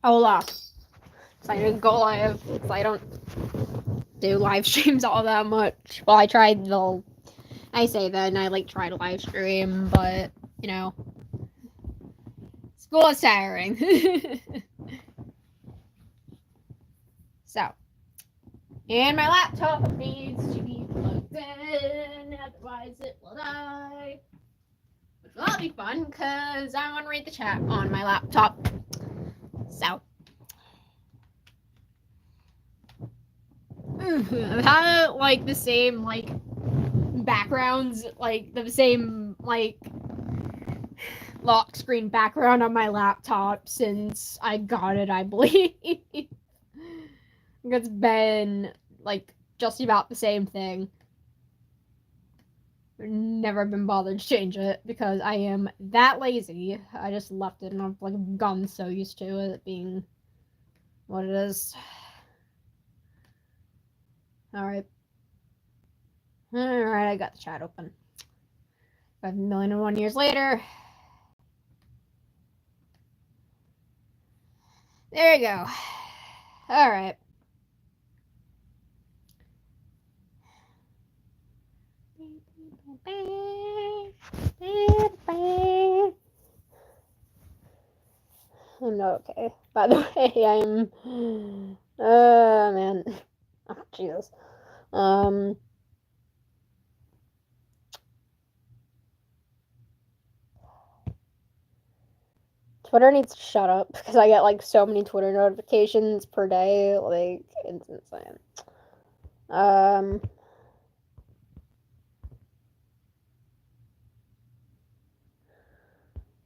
Hola. So I didn't go live because I don't do live streams all that much. Well, I tried the. I say that and I try to live stream, but you know, school is tiring. So, and my laptop needs to be plugged in, otherwise it will die. Which will be fun because I want to read the chat on my laptop. So. I've had the same backgrounds, the same lock screen background on my laptop since I got it, I believe. It's been just about the same thing. Never been bothered to change it because I am that lazy. I just left it and I've gotten so used to it being what it is. Alright. Alright, I got the chat open. 5,000,001 years later. There you go. Alright. I'm not okay. By the way, I'm. Man. Oh, Jesus. Twitter needs to shut up because I get so many Twitter notifications per day. It's insane.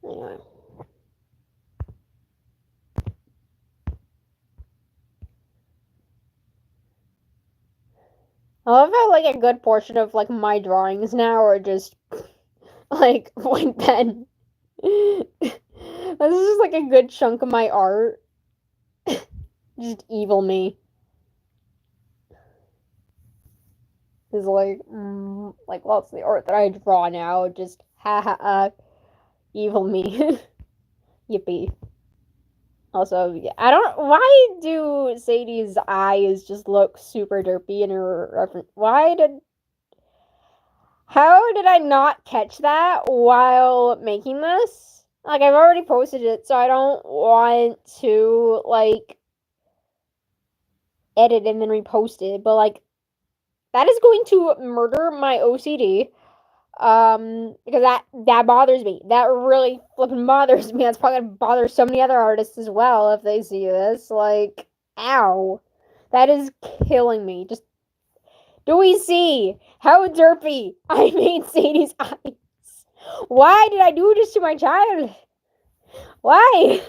Anyway. I love how a good portion of my drawings now are just white pen. This is just a good chunk of my art. Just evil me. Is lots of the art that I draw now, just evil me. Yippee. Also, yeah, I don't. Why do Sadie's eyes just look super derpy in her reference? How did I not catch that while making this? I've already posted it, so I don't want to edit and then repost it. But that is going to murder my OCD. Because that bothers me. That really flipping bothers me. That's probably gonna bother so many other artists as well if they see this. Ow. That is killing me. Just do we see how derpy I made Sadie's eyes? Why did I do this to my child? Why?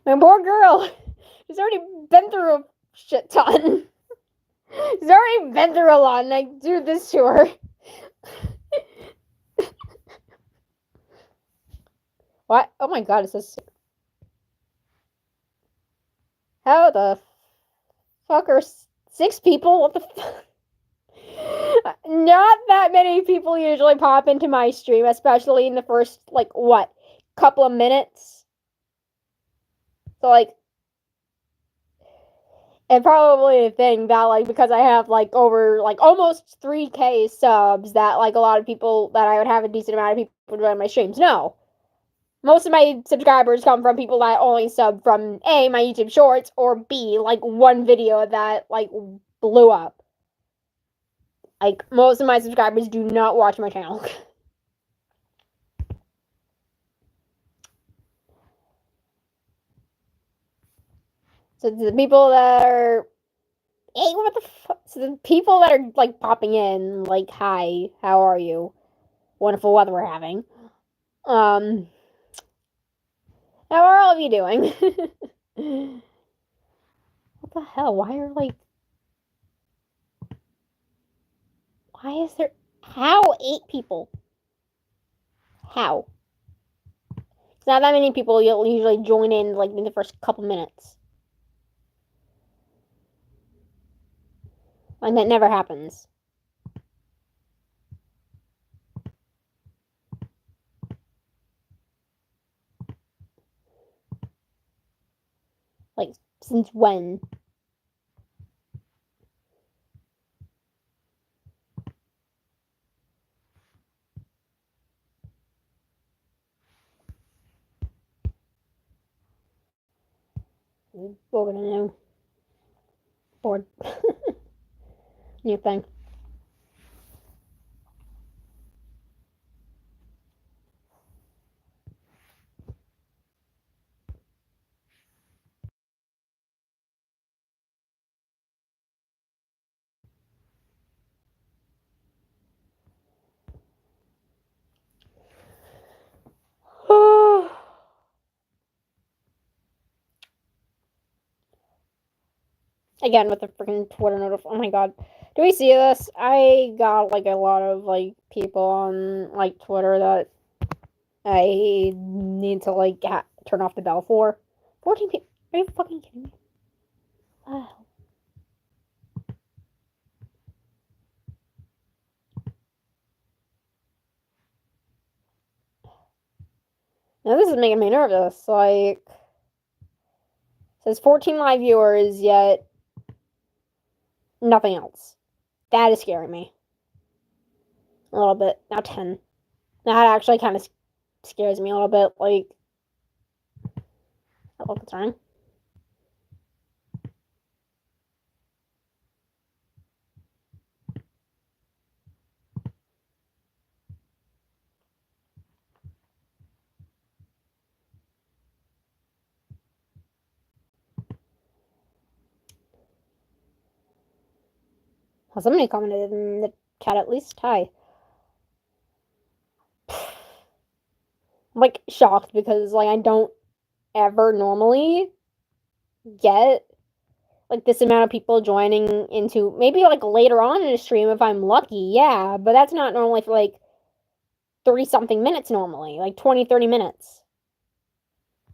My poor girl. She's already been through a shit ton. She's already been through a lot, and I do this to her. What? Oh my god, is this... How the fuck are 6 people? What the fuck? Not that many people usually pop into my stream, especially in the first, couple of minutes. So, and probably a thing that, because I have, over, almost 3K subs, that, a lot of people, that I would have a decent amount of people join my streams. No. Most of my subscribers come from people that only sub from A, my YouTube shorts, or B, one video that, blew up. Most of my subscribers do not watch my channel. So the people that are... Hey, what the fuck? So the people that are, popping in, hi, how are you? Wonderful weather we're having. How are all of you doing? What the hell? Why is there... How 8 people? How? It's not that many people you'll usually join in, in the first couple minutes. That never happens. Since when? What we're gonna do? Bored. New thing. Again with the freaking Twitter notif. Oh my god. Do we see this? I got like a lot of like people on like Twitter that I need to like turn off the bell for. 14 people. Are you fucking kidding me? Oh. Now this is making me nervous. Like, it says 14 live viewers, yet nothing else. That is scaring me. A little bit. Now 10. That actually kind of scares me a little bit. Like, a little concerning. Well, somebody commented in the chat at least. Hi. I'm like shocked because like I don't ever normally get like this amount of people joining into maybe like later on in a stream if I'm lucky, yeah, but that's not normally for like 30 something minutes normally, like 20-30 minutes.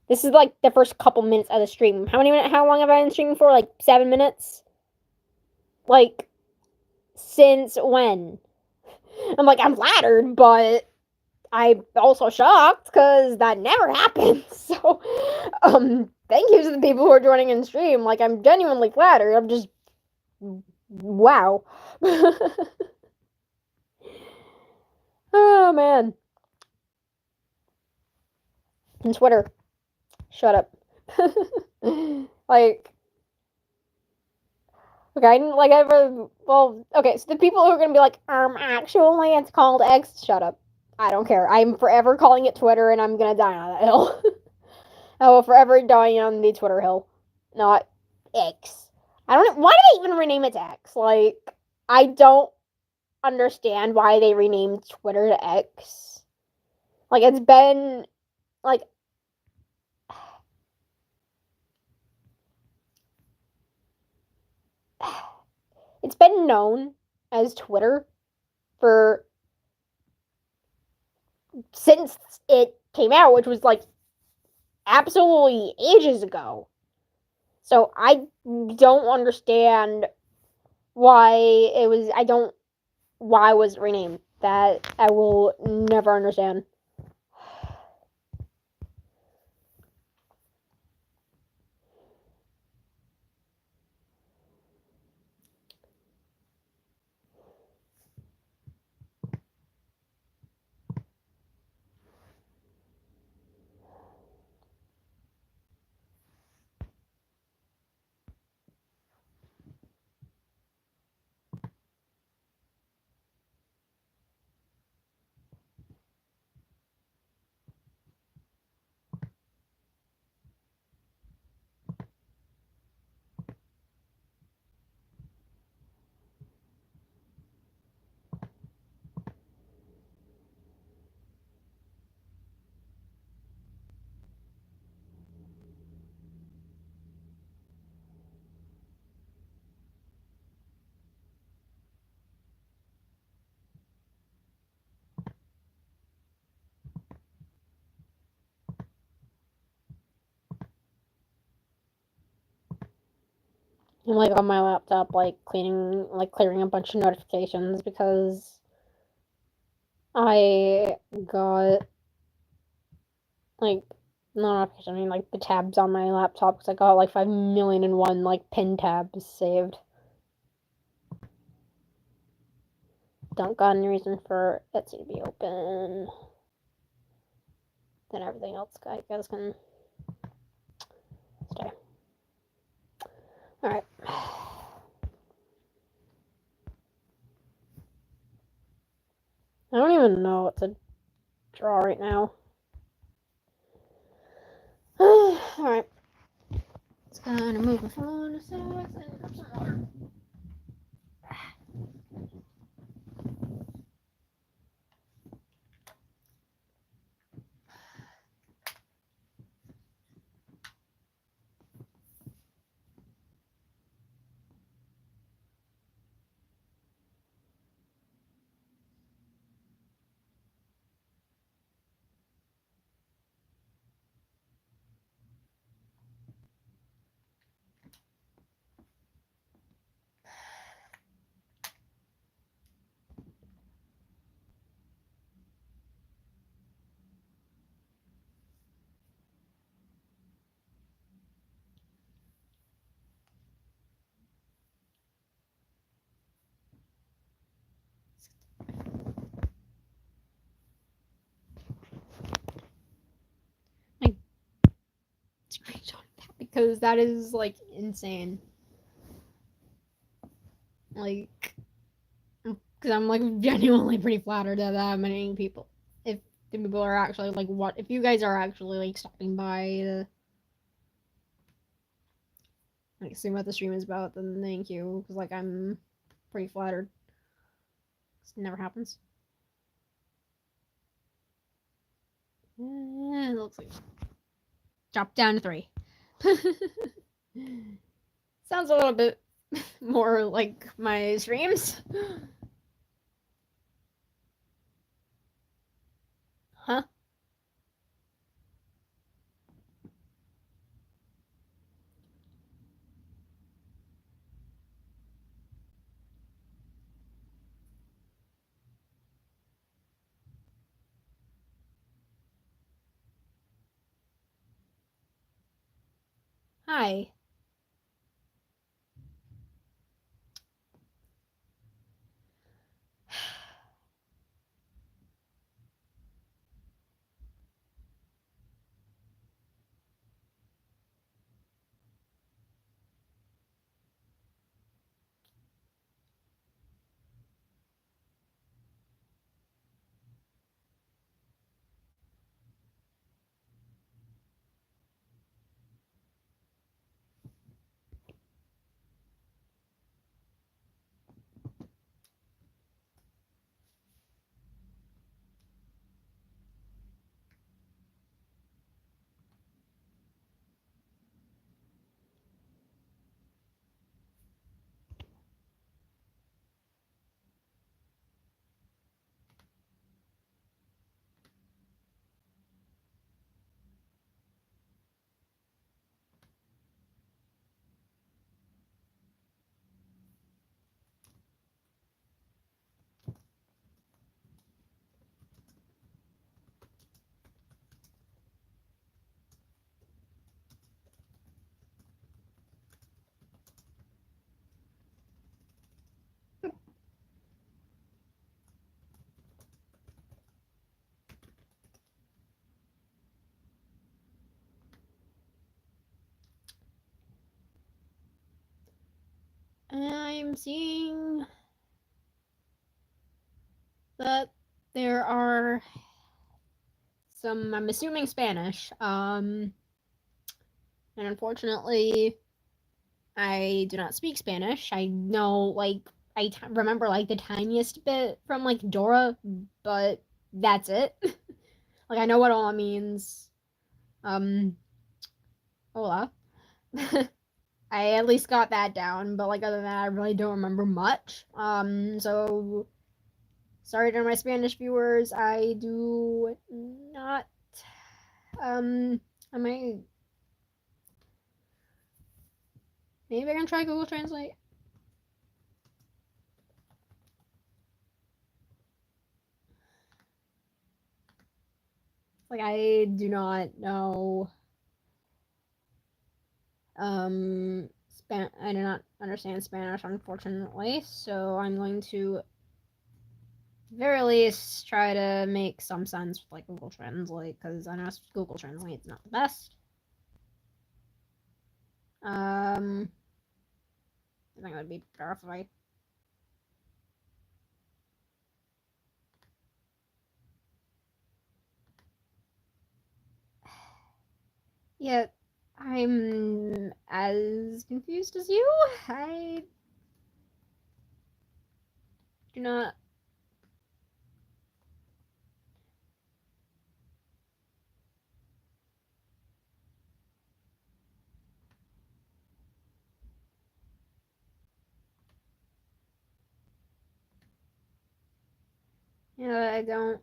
This is like the first couple minutes of the stream. How long have I been streaming for? Like 7 minutes? Like since when? I'm flattered, but I'm also shocked because that never happens. So, thank you to the people who are joining in stream. Like, I'm genuinely flattered. I'm just, wow. Oh, man. And Twitter, shut up. Like, okay, okay, so the people who are gonna be like, actually, it's called X, shut up. I don't care. I'm forever calling it Twitter, and I'm gonna die on that hill. I will forever die on the Twitter hill, not X. I don't. Why do they even rename it to X? Like, I don't understand why they renamed Twitter to X. Like, it's been like. It's been known as Twitter for since it came out, which was like absolutely ages ago. So I don't understand why it was. Why it was renamed. That I will never understand. I'm like on my laptop, like clearing a bunch of notifications because I got like notification. I mean, like, the tabs on my laptop, because I got, like, 5,000,001, like, pin tabs saved. Don't got any reason for Etsy to be open. Then everything else, I guess, can stay. Alright. I don't even know what to draw right now. Alright. Just gonna move my phone a sec and grab some water. Screenshot that because that is like insane. Like, because I'm like genuinely pretty flattered that many people, if the people are actually like, what if you guys are actually like stopping by to like see what the stream is about, then thank you, because like I'm pretty flattered. It never happens. It looks like drop down to 3. Sounds a little bit more like my streams. Huh? Hi. I'm seeing that there are some, I'm assuming Spanish. And unfortunately, I do not speak Spanish. I know, like, remember, like, the tiniest bit from, like, Dora, but that's it. Like, I know what all it means. Hola. I at least got that down, but, like, other than that, I really don't remember much. So sorry to my Spanish viewers. I do not. I might. Maybe I can try Google Translate. Like, I do not know. I do not understand Spanish, unfortunately, so I'm going to, very least, try to make some sense with, like, Google Translate, because I know Google Translate's not the best. I think it would be better if I... Yeah, I'm as confused as you. I do not... Yeah, I don't...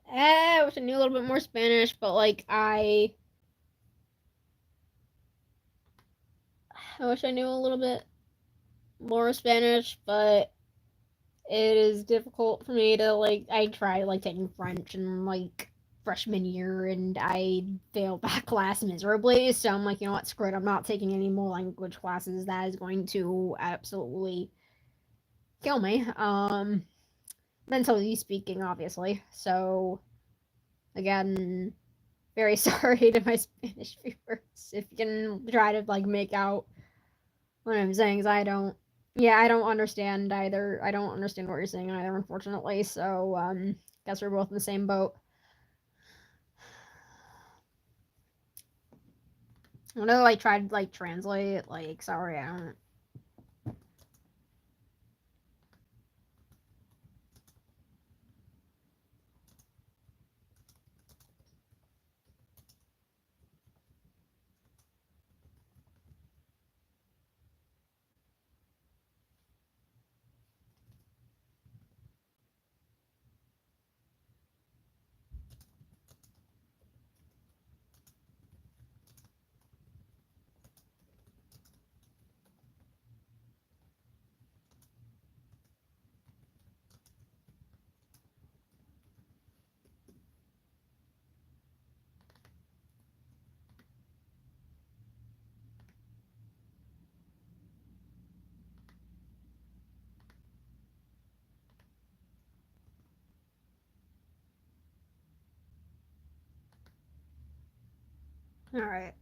I wish I knew a little bit more Spanish, but, like, I wish I knew a little bit more Spanish, but it is difficult for me to, like, I tried, like, taking French in, like, freshman year, and I failed that class miserably, so I'm like, you know what, screw it, I'm not taking any more language classes. That is going to absolutely kill me. Mentally speaking, obviously. So, again, very sorry to my Spanish viewers. If you can try to, like, make out what I'm saying, because I don't... Yeah, I don't understand either. I don't understand what you're saying either, unfortunately. So, guess we're both in the same boat. I know I tried, like, translate, like, sorry, I don't... Alright.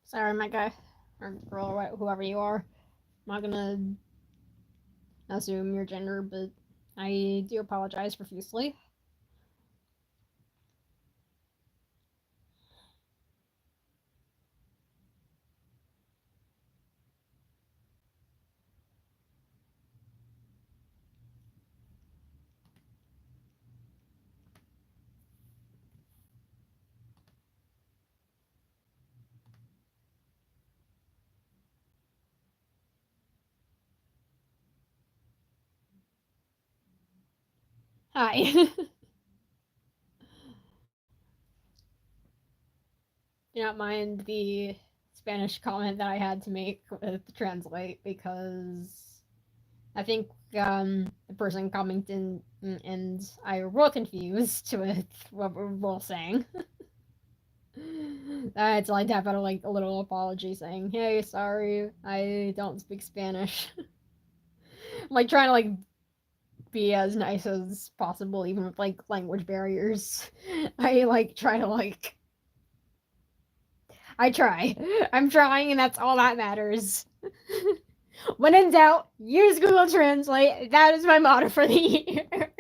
Sorry, my guy. Or girl, or whoever you are. I'm not gonna assume your gender, but I do apologize profusely. Hi. Do not mind the Spanish comment that I had to make with Translate, because I think the person commenting and I were both confused with what we're both saying. I had to, like, tap out like a little apology saying, "Hey, sorry, I don't speak Spanish." I'm, like, trying to, like, be as nice as possible, even with, like, language barriers. I, like, try to, like, I try. I'm trying, and that's all that matters. When in doubt, use Google Translate. That is my motto for the year.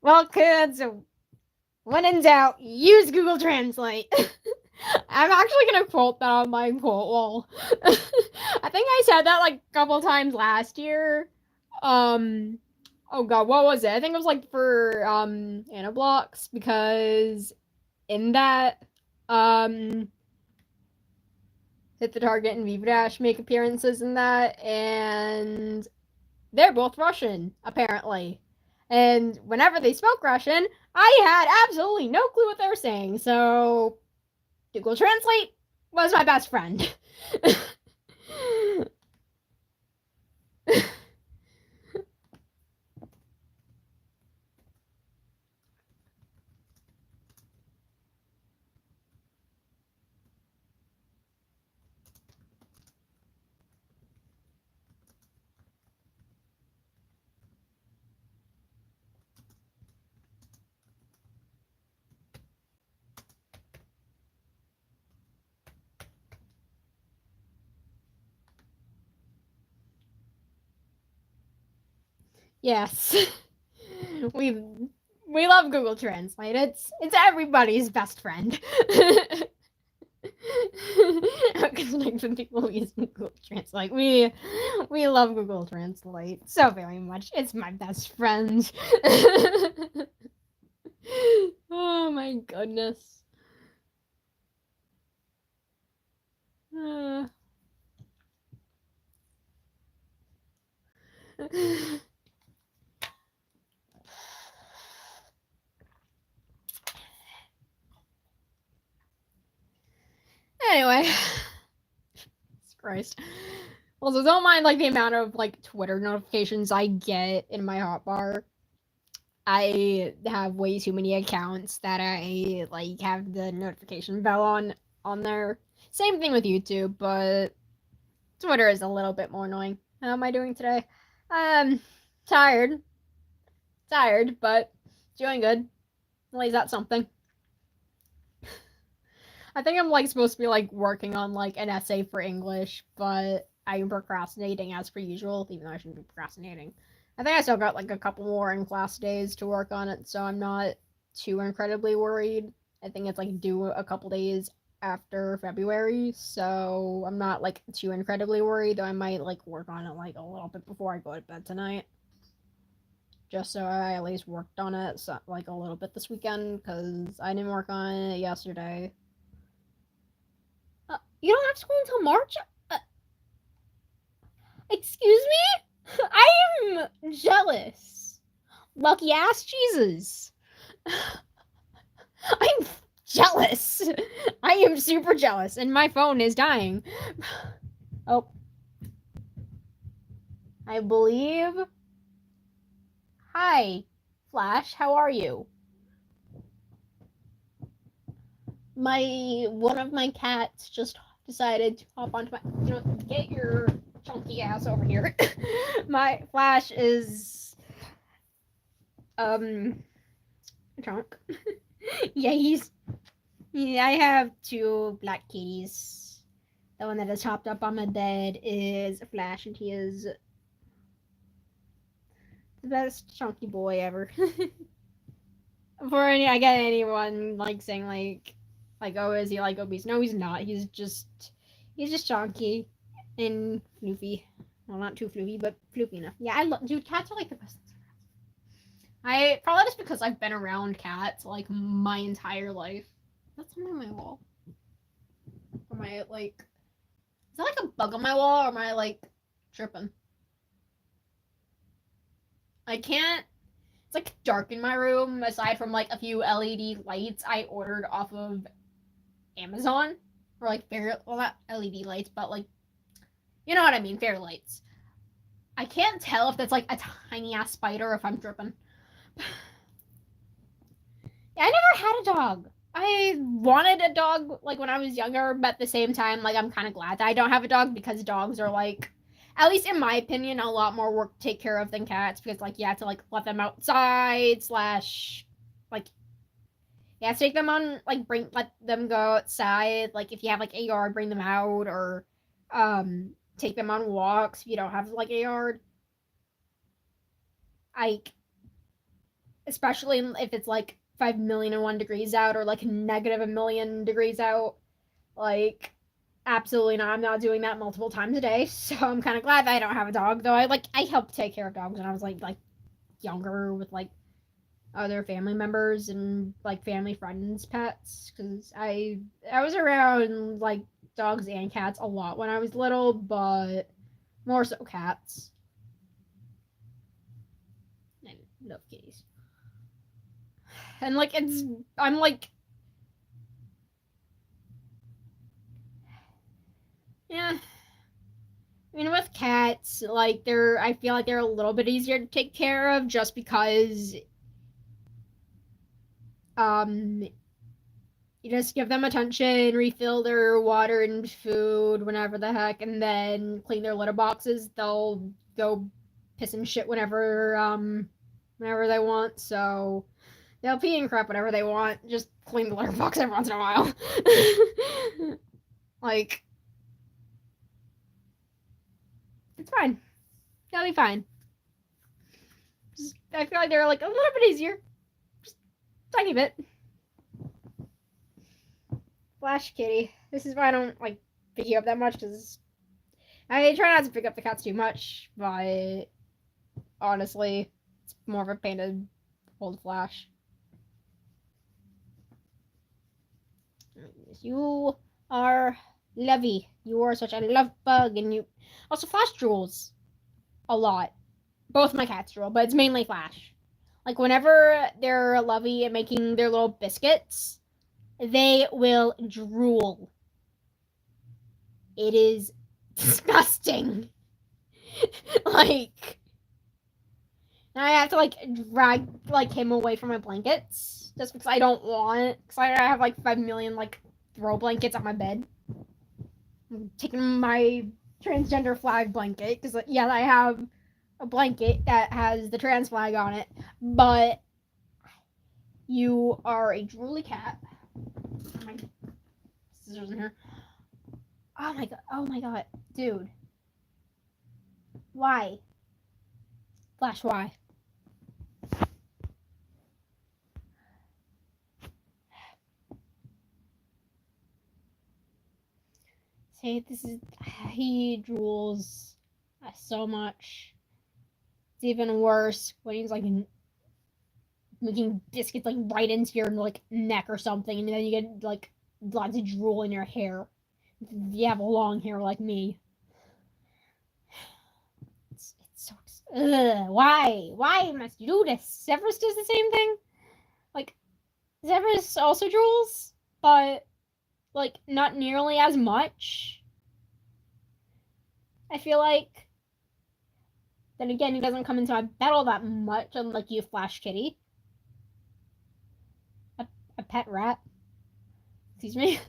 Well, kids, when in doubt, use Google Translate. I'm actually gonna quote that on my quote wall. I think I said that, like, a couple times last year. Um, oh god, what was it? I think it was, like, for Anablocks, because in that um Hit the Target and Viva Dash make appearances in that, and they're both Russian, apparently. And whenever they spoke Russian, I had absolutely no clue what they were saying, so Google Translate was my best friend. Yes. we we love Google Translate. It's everybody's best friend. Because like the people use Google Translate, we love Google Translate so very much. It's my best friend. Oh my goodness. Anyway, Christ. Also, don't mind like the amount of like Twitter notifications I get in my hotbar. I have way too many accounts that I like have the notification bell on there. Same thing with YouTube, but Twitter is a little bit more annoying. How am I doing today? Tired. Tired, but doing good. At least that's something. I think I'm like supposed to be like working on like an essay for English, but I'm procrastinating as per usual, even though I shouldn't be procrastinating. I think I still got like a couple more in class days to work on it, so I'm not too incredibly worried. I think it's like due a couple days after February, so I'm not like too incredibly worried, though I might like work on it like a little bit before I go to bed tonight. Just so I at least worked on it so, like a little bit this weekend, because I didn't work on it yesterday. You don't have school until March? Excuse me? I am jealous. Lucky ass Jesus. I'm jealous. I am super jealous, and my phone is dying. Oh. I believe. Hi, Flash, how are you? One of my cats just decided to hop onto my get your chunky ass over here. My Flash is drunk. I have two black kitties. The one that is hopped up on my bed is Flash, and he is the best chunky boy ever. I get anyone like saying like, oh, is he like obese? No, he's not. He's just chunky and floofy. Well, not too floofy, but floofy enough. Yeah, I love, dude, cats are like the best things around. I probably just because I've been around cats like my entire life. That's something on my wall. Am I like, is that like a bug on my wall, or am I like tripping? I can't. It's like dark in my room. Aside from like a few LED lights I ordered off of Amazon, or like well, not LED lights, but like, you know what I mean, fairy lights. I can't tell if that's like a tiny ass spider or if I'm tripping. Yeah, I never had a dog. I wanted a dog like when I was younger, but at the same time, like I'm kind of glad that I don't have a dog, because dogs are like, at least in my opinion, a lot more work to take care of than cats, because like you have to like let them outside / like you have to take them on like let them go outside, like if you have like a yard, bring them out, or take them on walks if you don't have like a yard. Like especially if it's like 5,000,001 degrees out, or like negative a million degrees out. Like absolutely not. I'm not doing that multiple times a day. So I'm kind of glad that I don't have a dog, though I helped take care of dogs when I was like younger with like other family members and like family friends' pets, because I was around like dogs and cats a lot when I was little, but more so cats. I love kitties. And like I'm like, yeah. I mean, with cats, like I feel like they're a little bit easier to take care of, just because um you just give them attention, refill their water and food whenever the heck, and then clean their litter boxes. They'll go piss and shit whenever they want. So they'll pee and crap whenever they want. Just clean the litter box every once in a while. Like, it's fine. They'll be fine. I feel like they're like a little bit easier. Just a tiny bit. Flash kitty. This is why I don't like pick you up that much, because I try not to pick up the cats too much, but honestly, it's more of a pain to hold Flash. You are lovey. You are such a love bug, and you also Flash drools a lot. Both my cats drool, but it's mainly Flash. Like whenever they're lovey and making their little biscuits, they will drool. It is disgusting. Like, I have to like drag like him away from my blankets just because I don't want. Because I have like 5 million like throw blankets on my bed. I'm taking my transgender flag blanket because yeah, I have a blanket that has the trans flag on it, but you are a drooly cat. My scissors in here. Oh my god, dude. Why? Flash, why? See, he drools so much. It's even worse when he's like making biscuits like right into your like neck or something, and then you get like lots of drool in your hair. If you have long hair like me. It's so why must you do this? Severus does the same thing. Like Severus also drools, but like not nearly as much. I feel like. Then again, he doesn't come into my bed all that much, unlike you, Flash Kitty. A pet rat. Excuse me.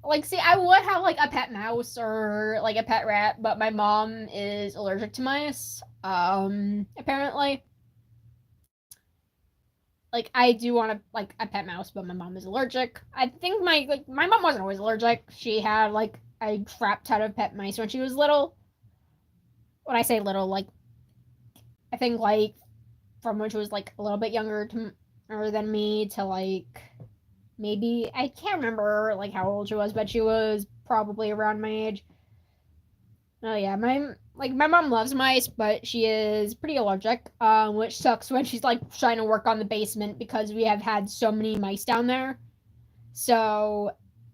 Like, see, I would have like a pet mouse or like a pet rat, but my mom is allergic to mice. Apparently. Like, I do want like a pet mouse, but my mom is allergic. I think my mom wasn't always allergic. She had like a crap ton of pet mice when she was little. When I say little, like I think like from when she was like a little bit younger than me to like maybe I can't remember like how old she was, but she was probably around my age. Oh yeah, my mom loves mice, but she is pretty allergic, which sucks when she's like trying to work on the basement because we have had so many mice down there. So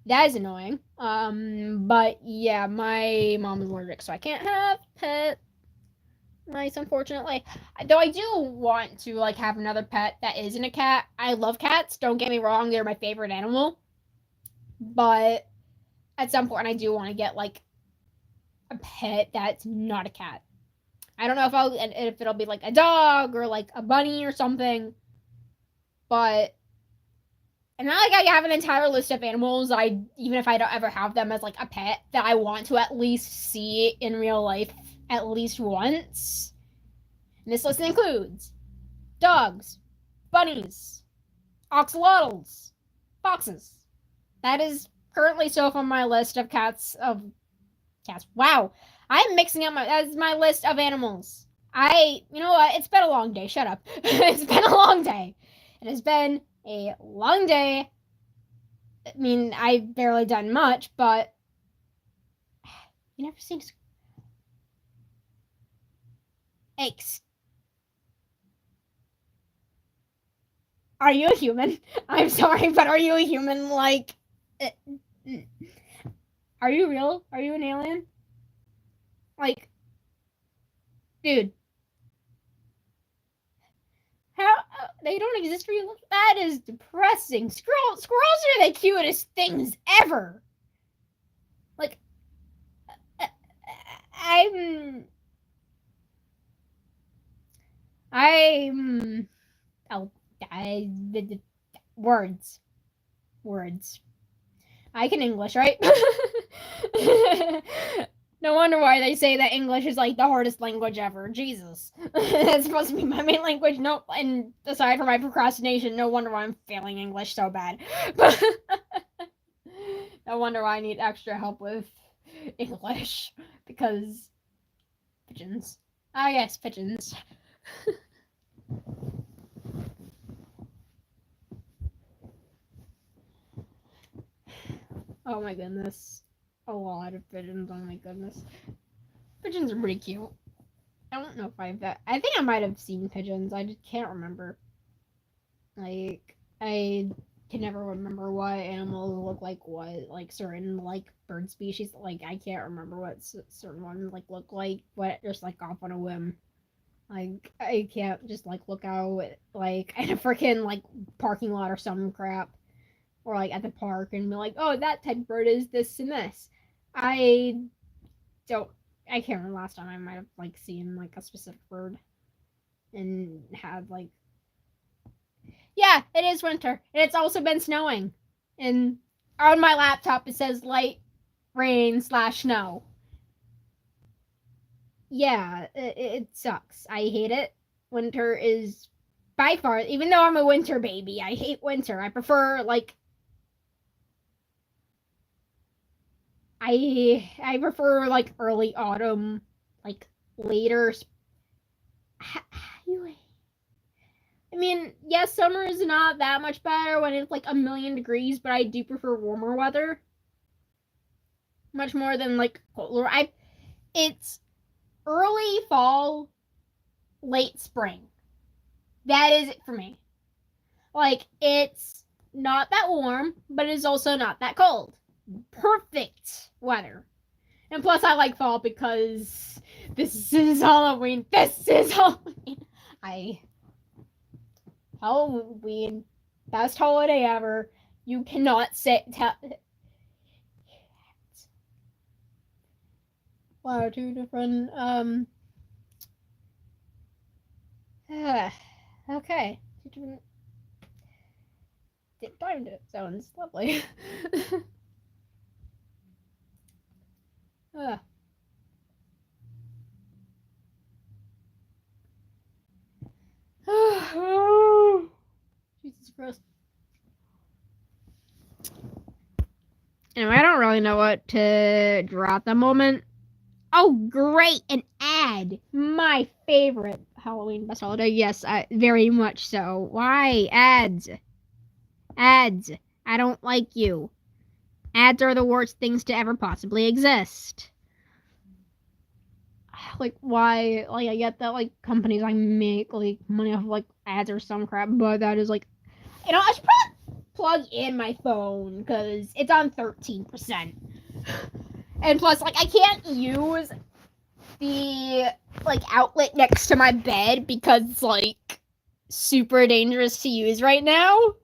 that is annoying. But yeah, my mom is allergic, so I can't have pet mice, unfortunately. Though I do want to like have another pet that isn't a cat. I love cats. Don't get me wrong; they're my favorite animal. But at some point, I do want to get like a pet that's not a cat. I don't know if it'll be like a dog or like a bunny or something. But and not like I have an entire list of animals even if I don't ever have them as like a pet that I want to at least see in real life at least once. And this list includes dogs, bunnies, axolotls, foxes. That is currently so on my list of cats. Wow, I'm mixing up my list of animals. You know what? It's been a long day. Shut up. It's been a long day. It has been a long day. I mean, I've barely done much, but you never seen eggs. Are you a human? I'm sorry, but are you a human? Like, Are you real? Are you an alien? Like, dude, how they don't exist for you? That is depressing. Squirrels are the cutest things ever. Like, I'm oh, words. I can English, right? No wonder why they say that English is like the hardest language ever. Jesus. It's supposed to be my main language. No, and aside from my procrastination, no wonder why I'm failing English so bad. No wonder why I need extra help with English. Because pigeons. Ah, yes, pigeons. Oh my goodness. A lot of pigeons, oh my goodness. Pigeons are pretty cute. I don't know if I think I might have seen pigeons. I just can't remember. Like, I can never remember what animals look like what. Like, certain, like, bird species. Like, I can't remember what certain ones, like, look like. But just, like, off on a whim. Like, I can't just, like, look out, like, in a freaking, like, parking lot or some crap. Or, like, at the park and be like, oh, that type of bird is this and this. I don't I can't remember last time I might have like seen like a specific bird and had like yeah, it is winter. And it's also been snowing. And on my laptop it says light rain/snow. Yeah, it sucks. I hate it. Winter is by far, even though I'm a winter baby, I hate winter. I prefer like I prefer like early autumn, like later. I mean, yes, summer is not that much better when it's like a million degrees, but I do prefer warmer weather much more than like colder. It's early fall, late spring. That is it for me. Like it's not that warm, but it's also not that cold. Perfect weather. And plus, I like fall because this is Halloween. This is Halloween. Halloween, best holiday ever. You cannot say. Wow, two different. Okay. Two different. Timed it. Sounds lovely. Jesus Christ. Anyway, I don't really know what to draw at the moment. Oh, great! An ad. My favorite Halloween best holiday. Yes, very much so. Why ads? Ads. I don't like you. Ads are the worst things to ever possibly exist. Like, why? Like, I get that, like, companies, like, make, like, money off of, like, ads or some crap, but that is, like, you know, I should probably plug in my phone, because it's on 13%. And plus, like, I can't use the, like, outlet next to my bed, because it's, like, super dangerous to use right now.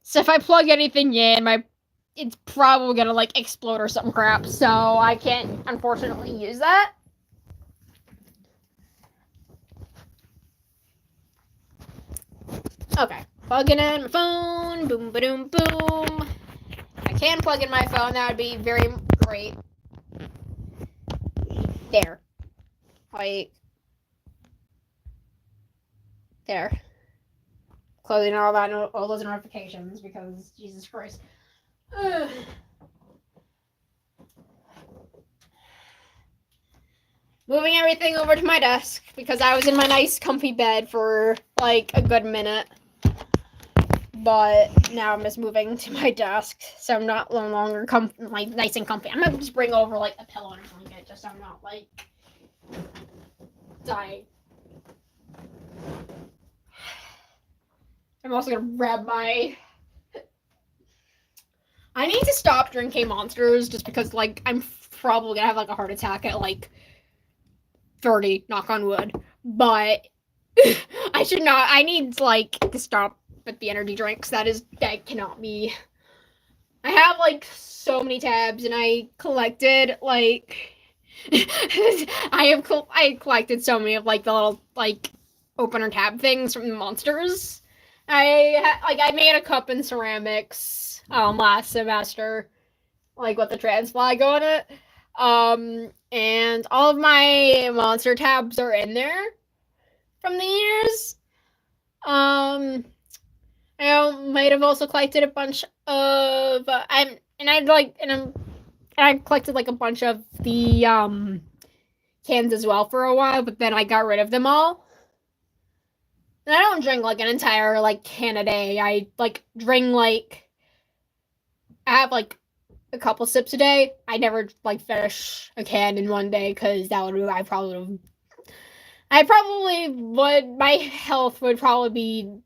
So if I plug anything in, it's probably gonna, like, explode or some crap, so I can't, unfortunately, use that. Okay, plugging in my phone, boom, boom, boom. I can plug in my phone, that would be very great. There. Like, there. Closing all those notifications because, Jesus Christ. Moving everything over to my desk because I was in my nice comfy bed for like a good minute. But now I'm just moving to my desk, so I'm no longer like nice and comfy. I'm gonna just bring over like a pillow and a blanket, just so I'm not like dying. I'm also gonna grab my I need to stop drinking Monsters just because, like, I'm probably gonna have, like, a heart attack at, like, 30, knock on wood. But I should not. I need, like, to stop with the energy drinks. That cannot be. I have, like, so many tabs, and I collected, like, I collected so many of, like, the little, like, opener tab things from the Monsters. I made a cup in ceramics last semester, like, with the trans flag on it. And all of my monster tabs are in there from the years. I might have also collected a bunch of I collected, like, a bunch of the cans as well for a while, but then I got rid of them all. And I don't drink, like, an entire, like, can a day. I, like, drink, like, I have, like, a couple sips a day. I never, like, finish a can in one day because I probably would. My health would probably be.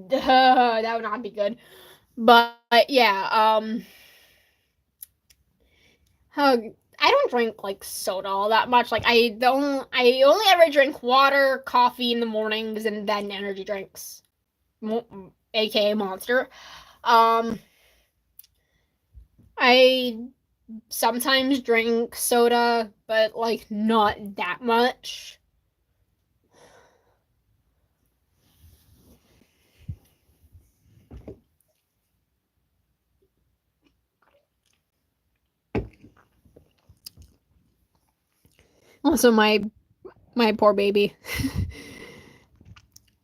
That would not be good. But yeah, I don't drink, like, soda all that much. Like, I only ever drink water, coffee in the mornings, and then energy drinks, aka Monster. I sometimes drink soda, but, like, not that much. Also, my poor baby.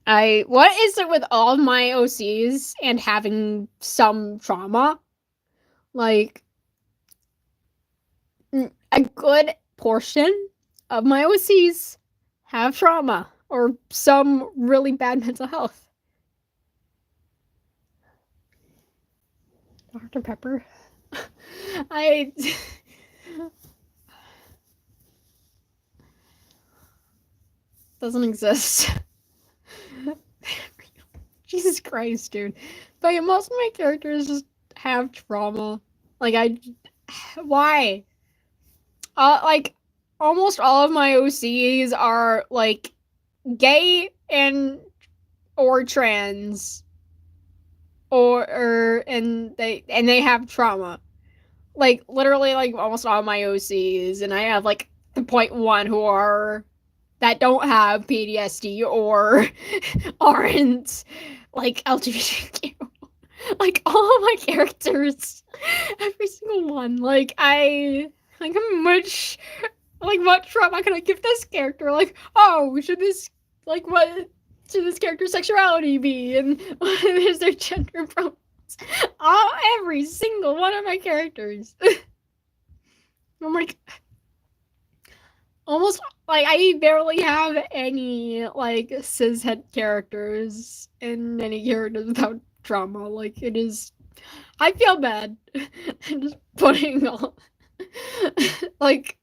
What is it with all my OCs and having some trauma? Like, a good portion of my OCs have trauma or some really bad mental health. Dr. Pepper. I doesn't exist. Jesus Christ, dude. But most of my characters just have trauma. Like, why? Like, almost all of my OCs are, like, gay or trans, and they have trauma. Like, literally, like, almost all of my OCs, and I have, like, the 0.1 that don't have PTSD or aren't, like, LGBTQ. Like, all of my characters, every single one. Like, what trauma can I give this character? Like, oh, what should this character's sexuality be? And what is their gender pronouns? Every single one of my characters. I'm like, almost, like, I barely have any, like, cishet characters and any characters without trauma. Like, it is, I feel bad. I'm just putting all, like,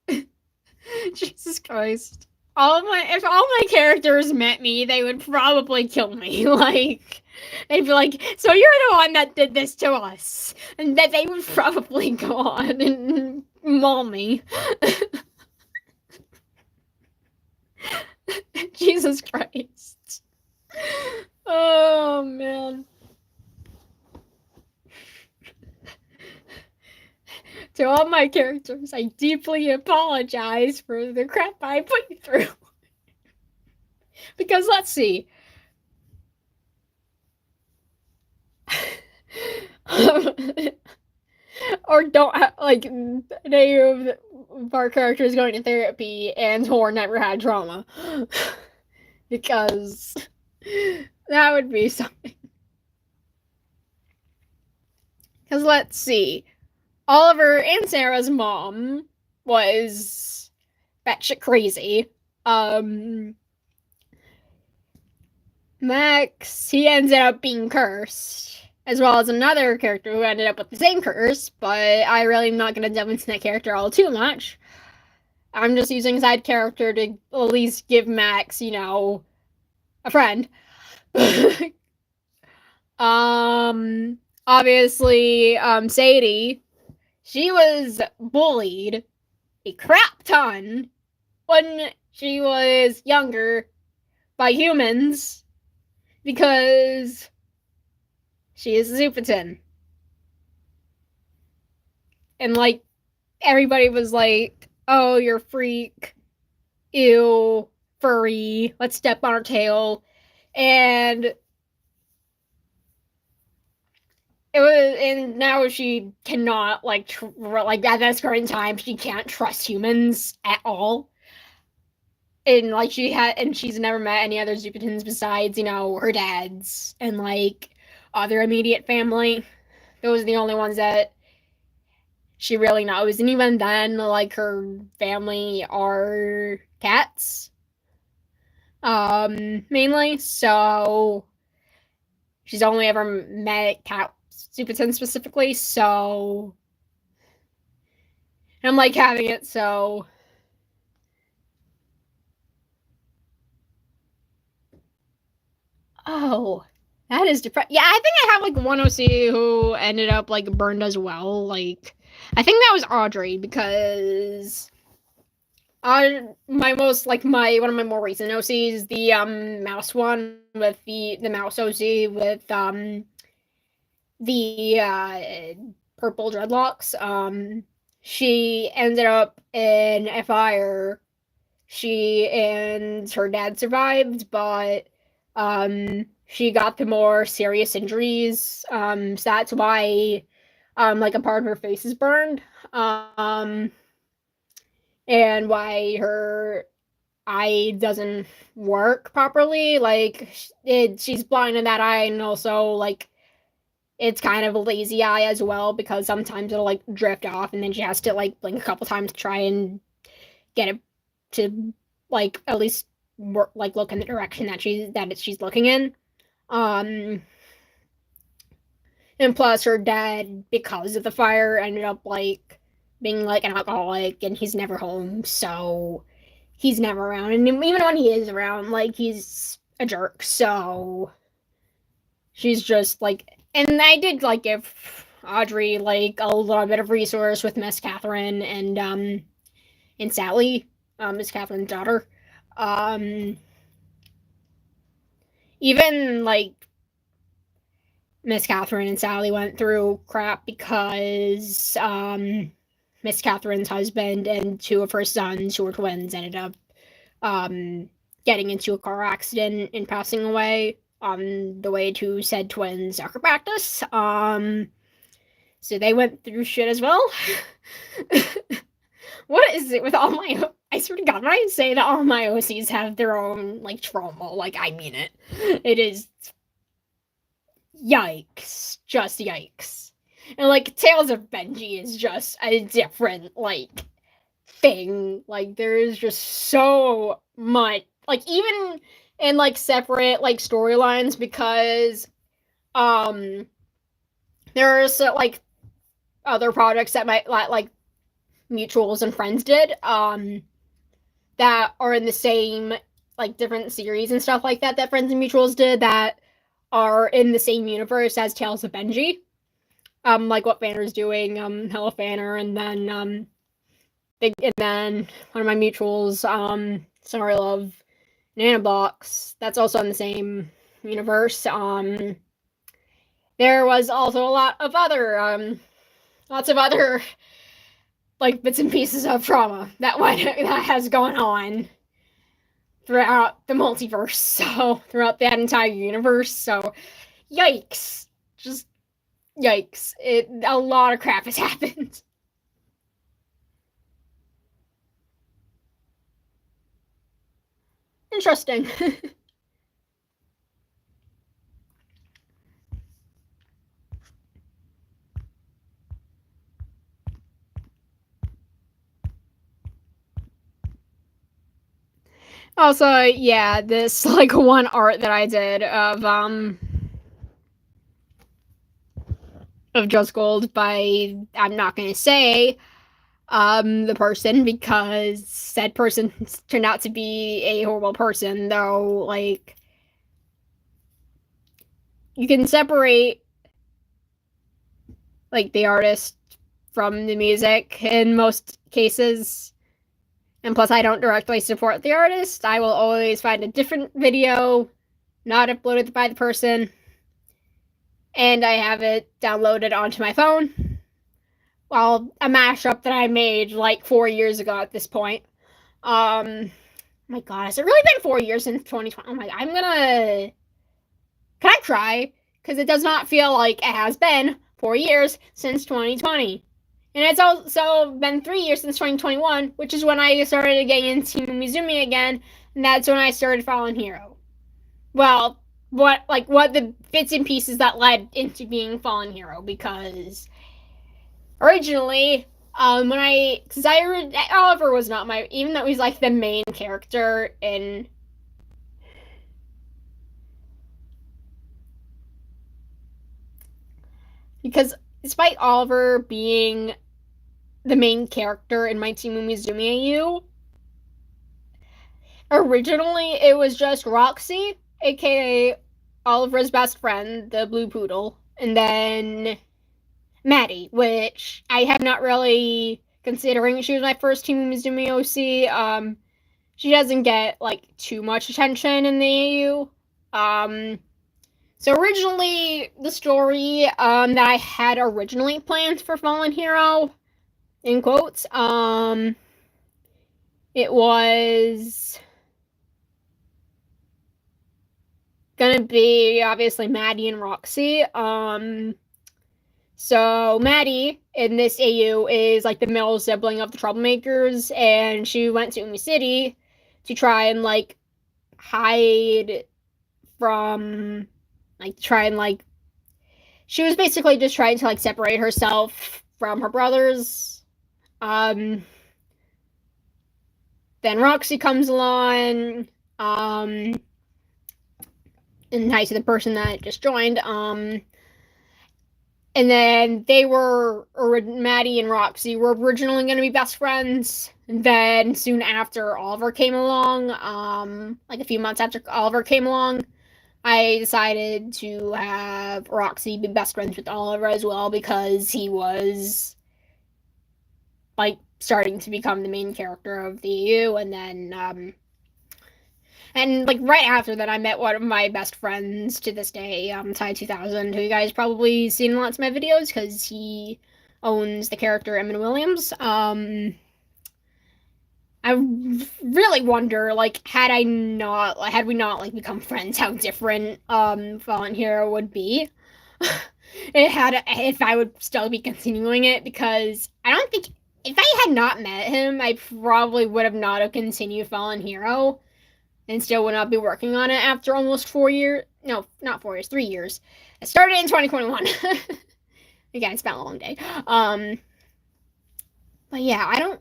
Jesus Christ. If all my characters met me, they would probably kill me. Like, they'd be like, so you're the one that did this to us. And that they would probably go on and maul me. Jesus Christ. Oh, man. To all my characters, I deeply apologize for the crap I put you through. Because, let's see. Or don't have, like, any of our characters going to therapy and or never had trauma. Because that would be something. Because, let's see. Oliver and Sarah's mom was batshit crazy. Max, he ended up being cursed, as well as another character who ended up with the same curse, but I really am not going to delve into that character all too much. I'm just using side character to at least give Max, a friend. obviously, Sadie, she was bullied a crap ton when she was younger by humans because she is a Zupatin. And like everybody was like, "Oh, you're a freak. Ew, furry. Let's step on her tail." And it was, and now she cannot like at this current time she can't trust humans at all. And like she's never met any other Zupitans besides her dad's and like other immediate family. Those are the only ones that she really knows, and even then, like her family are cats, mainly. So she's only ever met cat Zupitans specifically. So and I'm like having it so. Oh, that is depressing. Yeah, I think I have like one OC who ended up like burned as well. Like, I think that was Audrey because my most like my one of my more recent OCs, the mouse one with the mouse OC with the purple dreadlocks. She ended up in a fire. She and her dad survived, but she got the more serious injuries. So that's why like a part of her face is burned. And why her eye doesn't work properly. Like she's blind in that eye, and also like it's kind of a lazy eye as well because sometimes it'll like drift off, and then she has to like blink a couple times to try and get it to like at least like look in the direction that she's looking in. Um, and plus her dad, because of the fire, ended up like being like an alcoholic, and he's never home, so he's never around. And even when he is around, like he's a jerk. So she's just like, and I did like give Audrey like a little bit of resource with Miss Catherine and Sally, Miss Catherine's daughter. Um, Even like Miss Catherine and Sally went through crap because Miss Catherine's husband and two of her sons, who were twins, ended up getting into a car accident and passing away on the way to said twins' soccer practice. So they went through shit as well. What is it with all my? I swear to God, when I say that all my OCs have their own like trauma, like I mean it. It is yikes, just yikes. And like Tales of Benji is just a different like thing. Like there is just so much, like even in like separate like storylines because there's like other projects that might like mutuals and friends did that are in the same like different series and stuff like that friends and mutuals did that are in the same universe as Tales of Benji. Like what Fanner's doing, Hello Fanner, and then one of my mutuals, Sorry Love, Nanobox, that's also in the same universe. There was also a lot of other lots of other like bits and pieces of trauma that has gone on throughout the multiverse, so throughout that entire universe. So yikes, just yikes. A lot of crap has happened. Interesting. Also, yeah, this like one art that I did of Just Gold by, I'm not gonna say the person because said person turned out to be a horrible person, though. Like you can separate like the artist from the music in most cases. And plus, I don't directly support the artist. I will always find a different video, not uploaded by the person, and I have it downloaded onto my phone. Well, a mashup that I made like 4 years ago at this point. Oh my god, has it really been 4 years since 2020? Oh my god, can I try? Because it does not feel like it has been 4 years since 2020. And it's also been 3 years since 2021, which is when I started getting into Mizumi again, and that's when I started Fallen Hero. Well, what the bits and pieces that led into being Fallen Hero, because originally, because Oliver was not my, even though he's like the main character in, because despite Oliver being the main character in My Team Umizumi AU, originally it was just Roxy, aka Oliver's best friend, the blue poodle, and then Maddie, which I have not really, considering she was my first Team Umizumi OC, she doesn't get like too much attention in the AU. So originally the story that I had originally planned for Fallen Hero, in quotes, it was gonna be obviously Maddie and Roxy. So Maddie in this AU is like the middle sibling of the Troublemakers, and she went to Umi City to try and like hide from, like, try and like, she was basically just trying to like separate herself from her brothers. Then Roxy comes along, and hi to the person that just joined. And then Maddie and Roxy were originally going to be best friends. And then soon after Oliver came along, like a few months after Oliver came along, I decided to have Roxy be best friends with Oliver as well, because he was like starting to become the main character of the EU. And then and like right after that, I met one of my best friends to this day, Ty2000, who you guys probably seen in lots of my videos because he owns the character Emin Williams. I really wonder, like, had we not like become friends, how different Fallen Hero would be. If I would still be continuing it, because I don't think, if I had not met him, I probably would have not have continued Fallen Hero, and still would not be working on it after almost 4 years. No, not 4 years, 3 years. I started in 2021. Again, it's been a long day. But yeah, it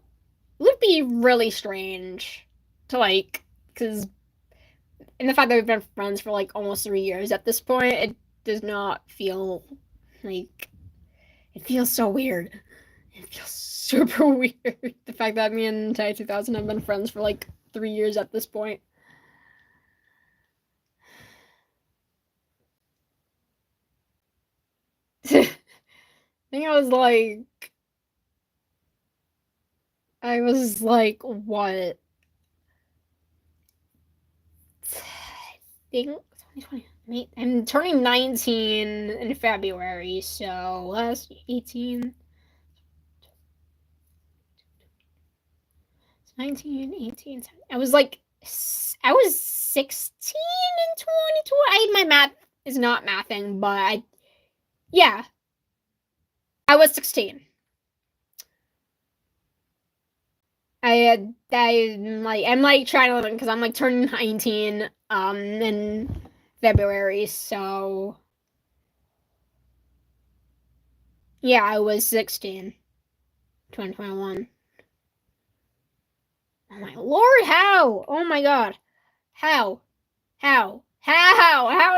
would be really strange to like, because in the fact that we've been friends for like almost 3 years at this point, it does not feel like, it feels so weird. It feels super weird. The fact that me and Ty2000 have been friends for like 3 years at this point. I think I was like, what? I think 2020. I'm turning 19 in February, so that's 18. 19, 18. I was 16 in 2020. My math is not mathing, but yeah, I was 16. I'm like trying to live because I'm like turning 19 in February, so yeah, I was 16. 2021. Oh my lord, how? Oh my god. How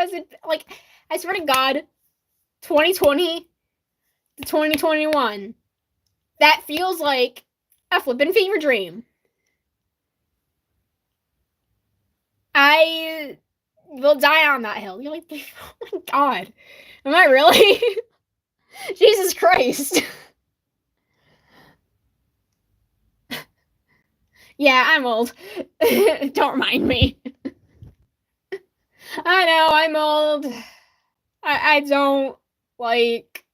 is it, like, I swear to god, 2020 to 2021, that feels like a flippin' fever dream. I will die on that hill. You're like, oh my god, am I really? Jesus Christ. Yeah, I'm old. Don't remind me. I know, I'm old. I don't like.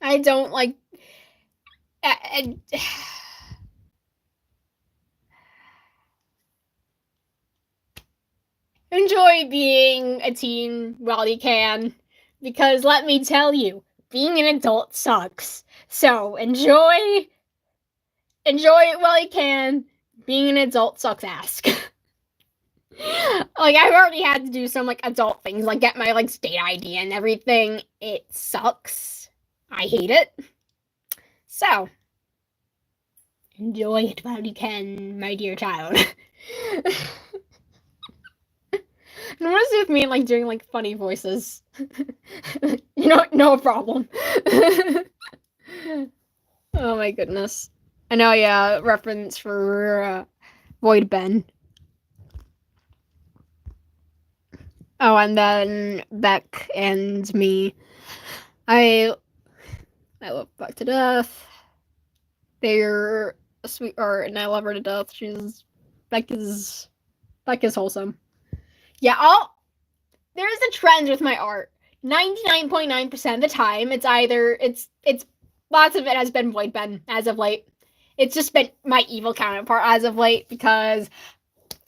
I don't like. I, enjoy being a teen while you can, because let me tell you, being an adult sucks. So enjoy it while you can. Being an adult sucks ass. Like, I've already had to do some like adult things, like get my like state ID and everything. It sucks. I hate it. So enjoy it while you can, my dear child. And what is it with me like doing like funny voices? No problem. Oh my goodness. I know, yeah, reference for Void Ben. Oh, and then Beck and me. I love Beck to death. They're a sweetheart, and I love her to death. Beck is wholesome. Yeah, there's a trend with my art. 99.9% of the time, it's lots of it has been Void Ben as of late. It's just been my evil counterpart as of late, because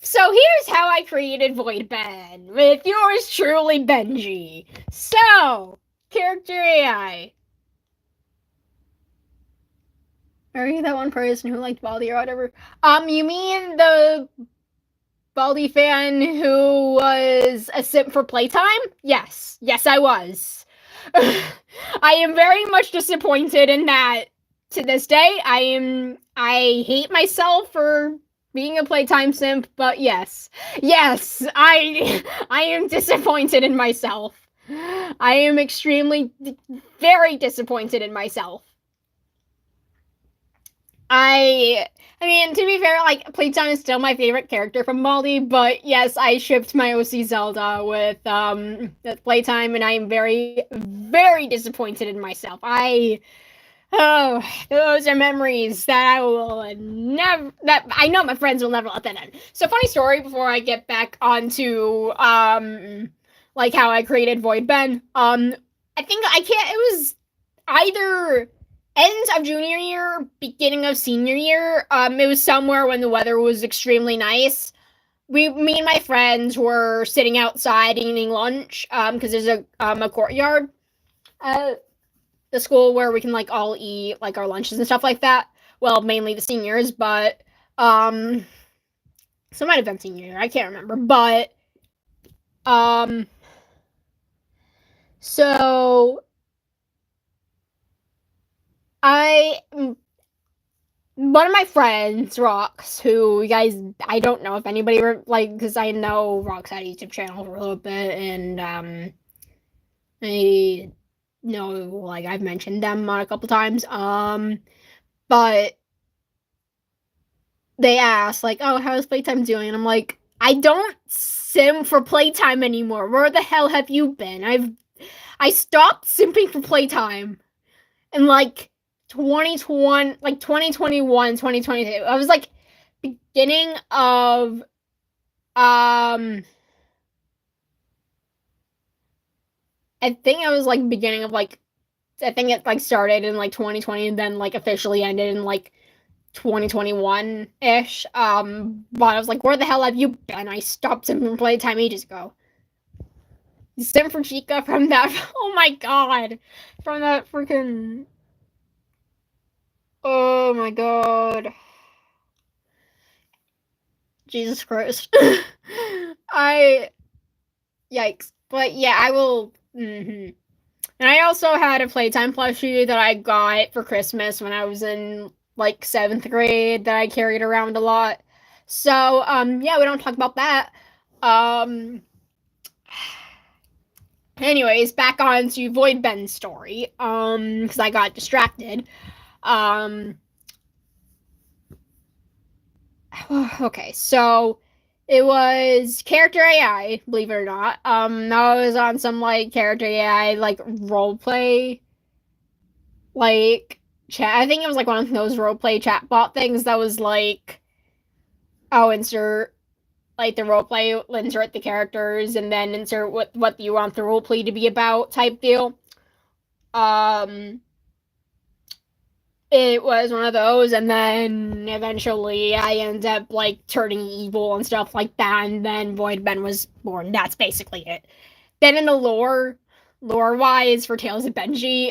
so here's how I created Void Ben with yours truly, Benji. So, character AI. Are you that one person who liked Baldi or whatever? You mean the Baldi fan who was a simp for playtime? Yes, I was. I am very much disappointed in that to this day. I hate myself for being a playtime simp, but yes, I am disappointed in myself. I am very disappointed in myself. I mean, to be fair, like, Playtime is still my favorite character from Baldi, but yes, I shipped my OC Zelda with Playtime, and I am very, very disappointed in myself. Those are memories that I know my friends will never let that end. So, funny story before I get back onto, like, how I created Void Ben. It was either end of junior year, beginning of senior year. It was somewhere when the weather was extremely nice. Me and my friends were sitting outside eating lunch, because there's a courtyard at the school where we can like all eat like our lunches and stuff like that. Well, mainly the seniors, but so it might have been senior year. I can't remember, but so one of my friends, Rox, who you guys, I don't know if anybody because I know Rox had a YouTube channel for a little bit, and I know like I've mentioned them on a couple times, but they asked like, "Oh, how's Playtime doing?" And I'm like, "I don't sim for Playtime anymore. Where the hell have you been? I stopped simping for Playtime, and like." 2020, like 2021, 2022. I was like beginning of I think I was like beginning of like I think it like started in like 2020 and then like officially ended in like 2021-ish. But I was like, where the hell have you been? I stopped simping Playtime ages ago. Sim for Chica from that oh my god. From that freaking oh my god. Jesus Christ. Yikes. But yeah, I will. And I also had a Playtime plushie that I got for Christmas when I was in like 7th grade that I carried around a lot. So, yeah, we don't talk about that. Anyways, back on to Void Ben's story. Because I got distracted. Okay, so It was character AI, believe it or not. I was on some like character AI like role play like chat. I think it was like one of those role play chatbot things that was like, oh, insert like the role play, insert the characters, and then insert what you want the role play to be about type deal. It was one of those, and then eventually I ended up like turning evil and stuff like that, and then Void Ben was born. That's basically it. Then in the lore wise for Tales of Benji,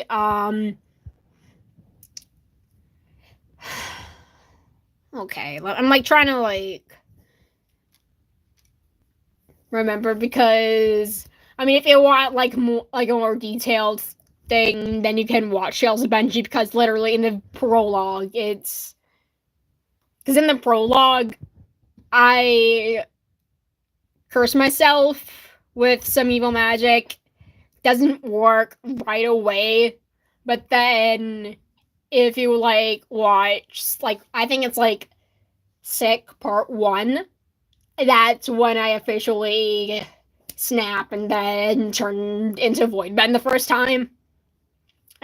okay, I'm like trying to like remember, because I mean if you want like a more detailed thing, then you can watch Tales of Benji, because literally in the prologue because in the prologue I curse myself with some evil magic. Doesn't work right away, but then if you like watch like I think it's like Sick Part 1, that's when I officially snap and then turn into Void Ben the first time.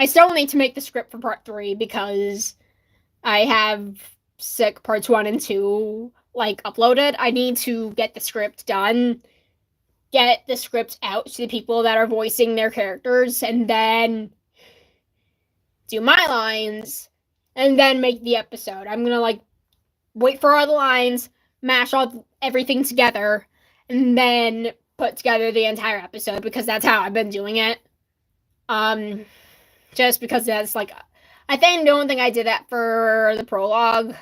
I still need to make the script for Part 3 because I have Sick Parts 1 and 2 like uploaded. I need to get the script done, get the script out to the people that are voicing their characters, and then do my lines, and then make the episode. I'm gonna like wait for all the lines, mash everything together, and then put together the entire episode, because that's how I've been doing it. Just because that's like, I don't think I did that for the prologue.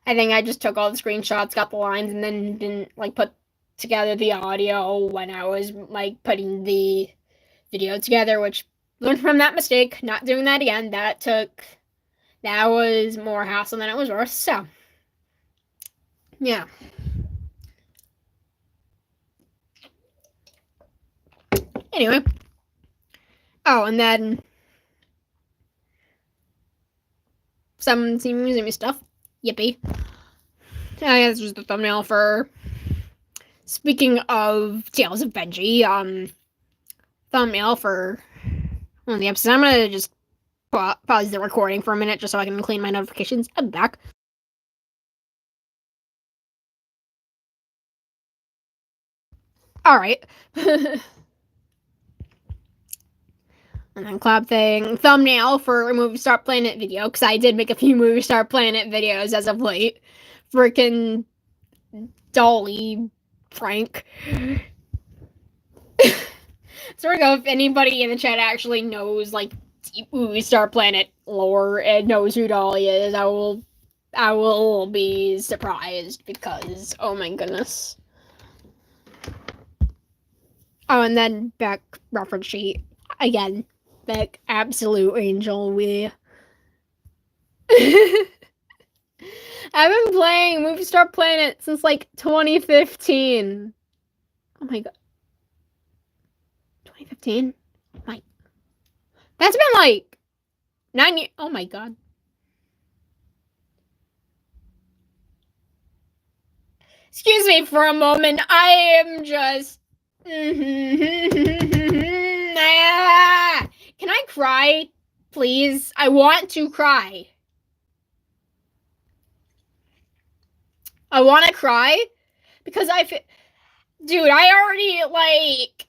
I think I just took all the screenshots, got the lines, and then didn't like put together the audio when I was like putting the video together, which learned from that mistake, not doing that again. That was more hassle than it was worth. So yeah. Anyway. Oh, and then some Museum stuff. Yippee. I guess this was the thumbnail for, speaking of Tales of Benji, thumbnail for one of the episodes. I'm gonna just pause the recording for a minute just so I can clean my notifications. I'm back. Alright. And then clap thing. Thumbnail for a Movie Star Planet video, because I did make a few Movie Star Planet videos as of late. Freaking Dolly prank. So if anybody in the chat actually knows like deep Movie Star Planet lore and knows who Dolly is, I will be surprised, because oh my goodness. Oh, and then back reference sheet again. Like absolute angel. I've been playing Movie Star Planet since like 2015. Oh my god. 2015? My. That's been like 9 years. Oh my god. Excuse me for a moment. I am just. Can I cry? Please? I want to cry. I want to cry because dude, I already like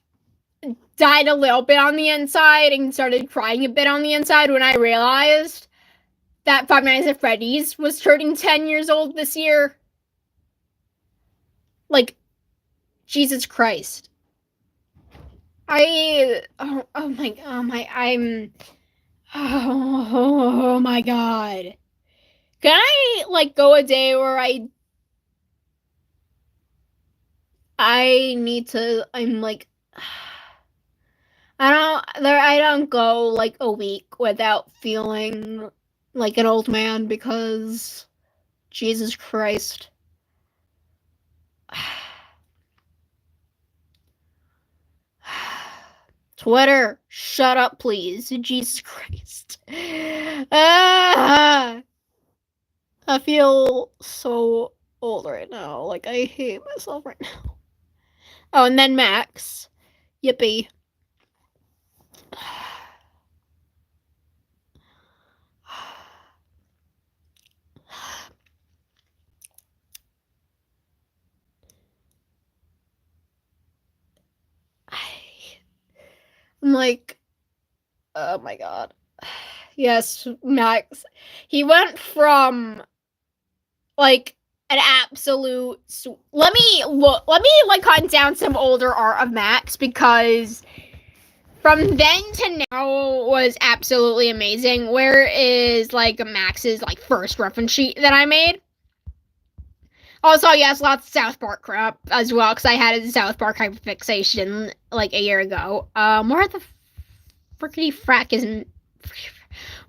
died a little bit on the inside and started crying a bit on the inside when I realized that Five Nights at Freddy's was turning 10 years old this year. Like, Jesus Christ. Oh my god. Can I like go a day where I'm like, I don't go like a week without feeling like an old man, because Jesus Christ. Twitter, shut up, please. Jesus Christ. I feel so old right now. Like, I hate myself right now. Oh, and then Max. Yippee. I'm like, oh my god. Yes, Max. He went from like an absolute. Let me like hunt down some older art of Max, because from then to now was absolutely amazing. Where is like Max's like first reference sheet that I made? Also, yes, lots of South Park crap as well, because I had a South Park hyperfixation like a year ago. Where the frickety frack is?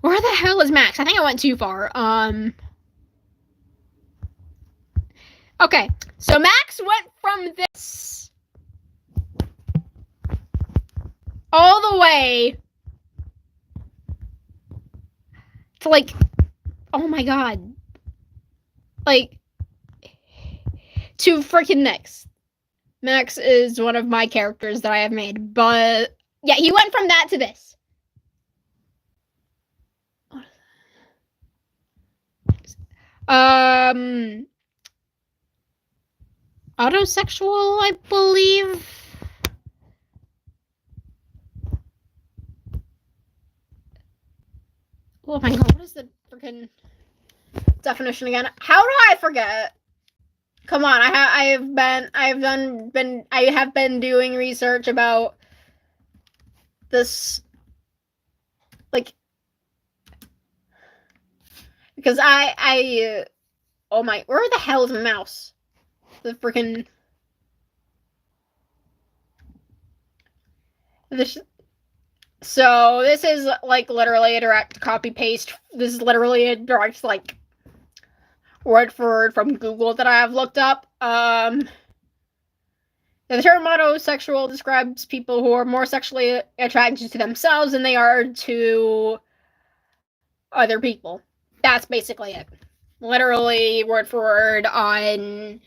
Where the hell is Max? I think I went too far. Okay, so Max went from this all the way to like, oh my god, like to freaking next. Max is one of my characters that I have made, but yeah, he went from that to this. Autosexual, I believe. Oh my god, what is the freaking definition again? How do I forget? Come on, I have been doing research about this, like, because oh my, where the hell is the mouse? The freaking this. So this is like literally a direct copy paste. This is literally a direct like word for word from Google that I have looked up. The term autosexual describes people who are more sexually attracted to themselves than they are to other people. That's basically it. Literally word for word on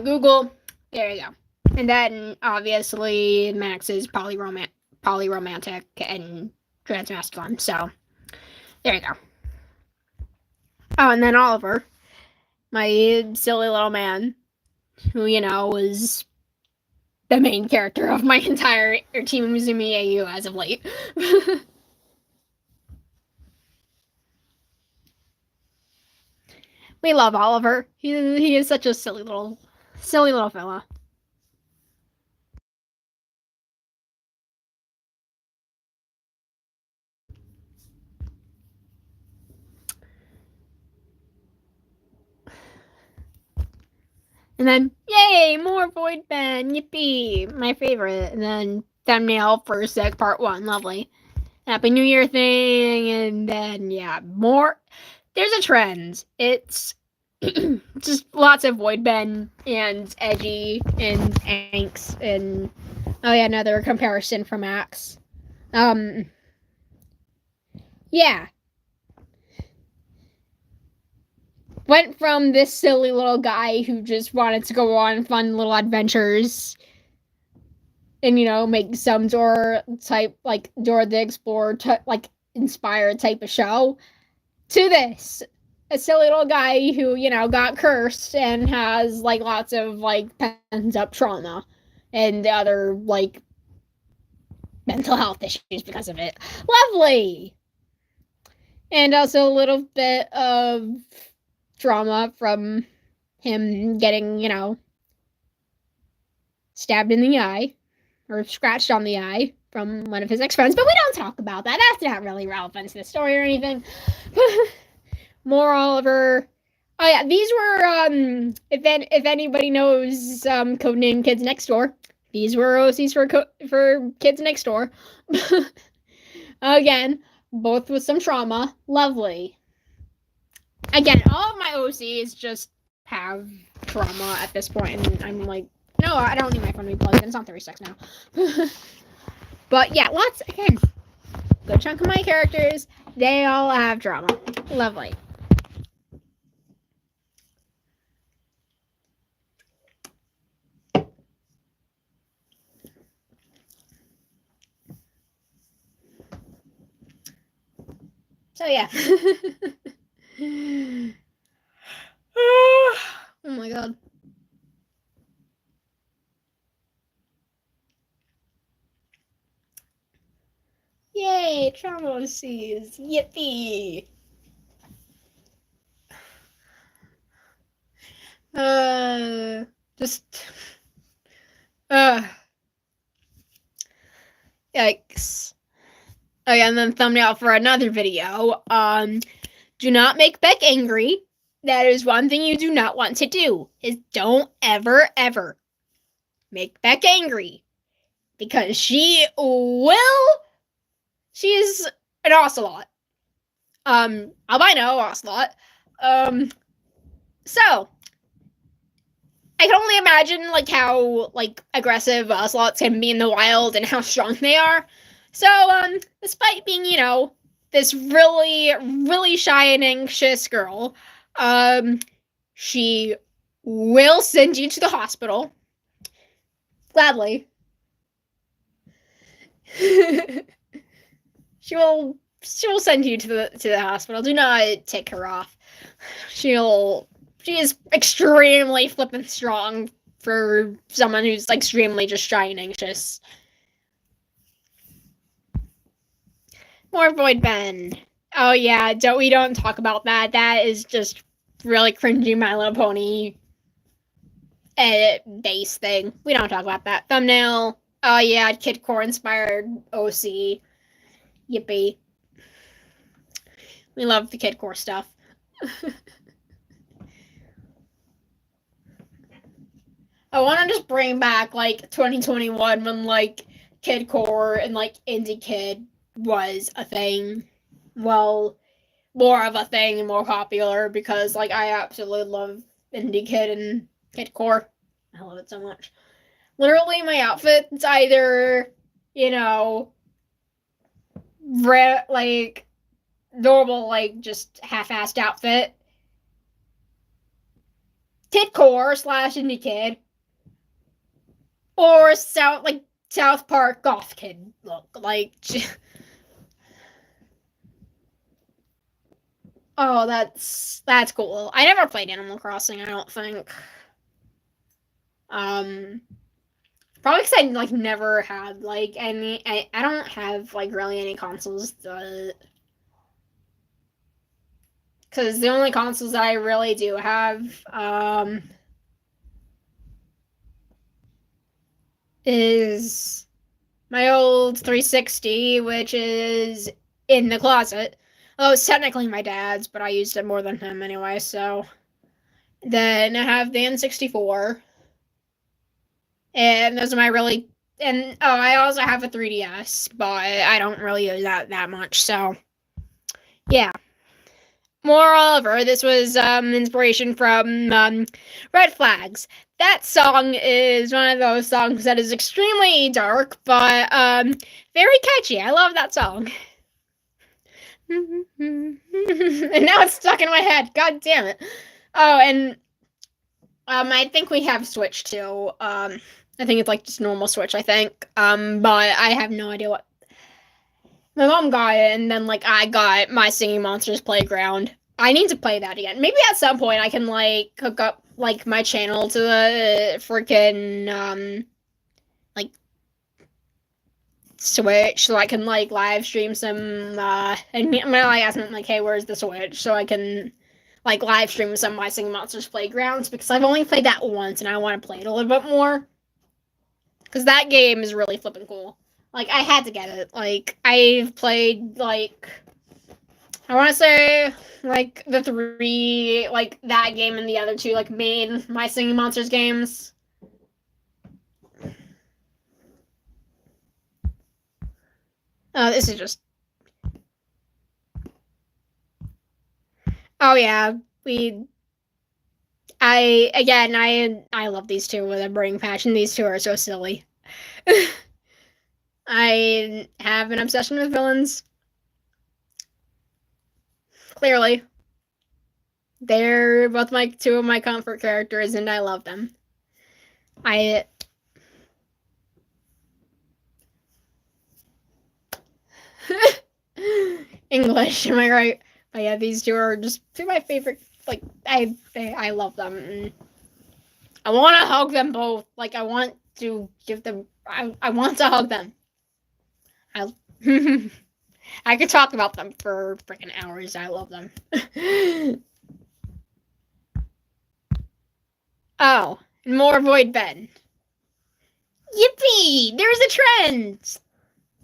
Google. There you go. And then obviously Max is polyromantic and transmasculine. So there you go. Oh, and then Oliver, my silly little man, who, you know, was the main character of my entire Team Mizumi AU as of late. We love Oliver. He is such a silly little fella. And then, yay, more Void Ben, yippee, my favorite. And then thumbnail for Sick Part 1, lovely. Happy New Year thing, and then, yeah, more. There's a trend. It's just lots of Void Ben and Edgy and Anks, and, oh yeah, another comparison from Max. Yeah. Went from this silly little guy who just wanted to go on fun little adventures and, you know, make some Dora the Explorer like inspired type of show, to this, a silly little guy who, you know, got cursed and has like lots of like pent up trauma and other like mental health issues because of it. Lovely. And also a little bit of trauma from him getting, you know, stabbed in the eye or scratched on the eye from one of his ex-friends, but we don't talk about that. That's not really relevant to the story or anything. More Oliver. Oh yeah, these were if anybody knows codename Kids Next Door, these were OCs for Kids Next Door. Again, both with some trauma. Lovely. Again, all of my OCs just have trauma at this point, and I'm like, no, I don't need my phone to be plugged in. It's not 36 now. But yeah, again, good chunk of my characters, they all have trauma. Lovely. So yeah. Oh my god. Yay, travel overseas. Yippee. Just yikes. Oh yeah, and then thumbnail for another video. Do not make Beck angry. That is one thing you do not want to do. Is don't ever, ever make Beck angry. Because she is an ocelot. Albino ocelot. So I can only imagine like how like aggressive ocelots can be in the wild and how strong they are. So despite being, you know, this really, really shy and anxious girl, she will send you to the hospital. Gladly. She will send you to the hospital. Do not take her off. She is extremely flippin' strong for someone who's like extremely just shy and anxious. More Void Ben. Oh yeah, we don't talk about that. That is just really cringy My Little Pony base thing. We don't talk about that. Thumbnail. Oh yeah, Kid Core inspired OC. Yippee. We love the Kid Core stuff. I want to just bring back like 2021 when like Kid Core and like Indie Kid was a thing. Well, more of a thing and more popular because like I absolutely love Indie Kid and Kid Core. I love it so much. Literally, my outfit's either, you know, like normal, like just half-assed outfit, Kid Core / Indie Kid, or South Park goth kid look. Like, oh, that's cool. I never played Animal Crossing. I don't think. Probably because I like never had like any. I don't have like really any consoles. Because the only consoles that I really do have is my old 360, which is in the closet. Oh, it's technically my dad's, but I used it more than him anyway, so. Then I have the N64. And those are my really. And oh, I also have a 3DS, but I don't really use that much, so. Yeah. Moreover, this was inspiration from Red Flags. That song is one of those songs that is extremely dark, but very catchy. I love that song. And now it's stuck in my head. God damn it. Oh, and I think we have Switch too. I think it's like just normal Switch, I think. But I have no idea what. My mom got it, and then like I got My Singing Monsters Playground. I need to play that again. Maybe at some point I can like hook up like my channel to the freaking like Switch so I can like live stream some and I'm gonna like ask them like, hey, where's the Switch? So I can like live stream some of My Singing Monsters Playgrounds because I've only played that once and I want to play it a little bit more. Because that game is really flipping cool. Like, I had to get it. Like, I've played, like, I want to say, like, the 3, like, that game and the other 2, like, main My Singing Monsters games. This is just. Oh, yeah. I love these two with a burning passion. These two are so silly. I have an obsession with villains. Clearly. They're both my 2 of my comfort characters, and I love them. English. Am I right? But yeah, these two are just two of my favorite. Like I love them. And I want to hug them both. Like I want to give them. I want to hug them. I I could talk about them for freaking hours. I love them. Oh, more Void Ben. Yippee! There's a trend!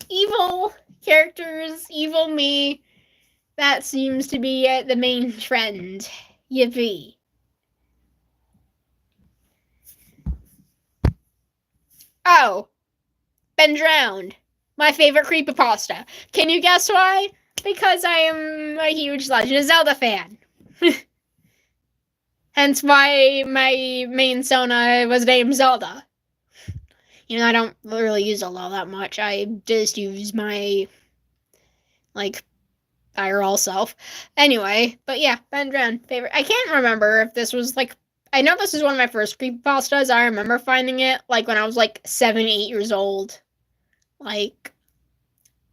Evil characters, evil me. That seems to be the main trend. Yippee. Oh, Ben drowned. My favorite creepypasta. Can you guess why? Because I am a huge Legend of Zelda fan. Hence why my main Sona was named Zelda. You know, I don't really use Zelda that much. I just use my, like, IRL self. Anyway, but yeah, Ben Drown, favorite. I can't remember if this was, like, I know this is one of my first creepypastas. I remember finding it, like, when I was, like, 7, 8 years old. Like,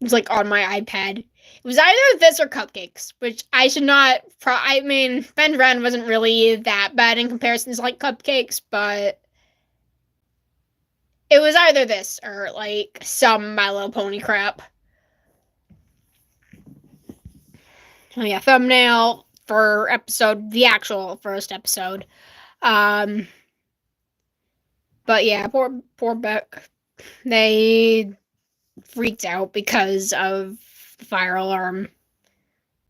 it was, like, on my iPad. It was either this or Cupcakes, which I should not, I mean, Ben Drown wasn't really that bad in comparison to, like, Cupcakes, but it was either this or, like, some My Little Pony crap. Oh yeah, thumbnail for the actual first episode. But yeah, poor Beck. They freaked out because of the fire alarm,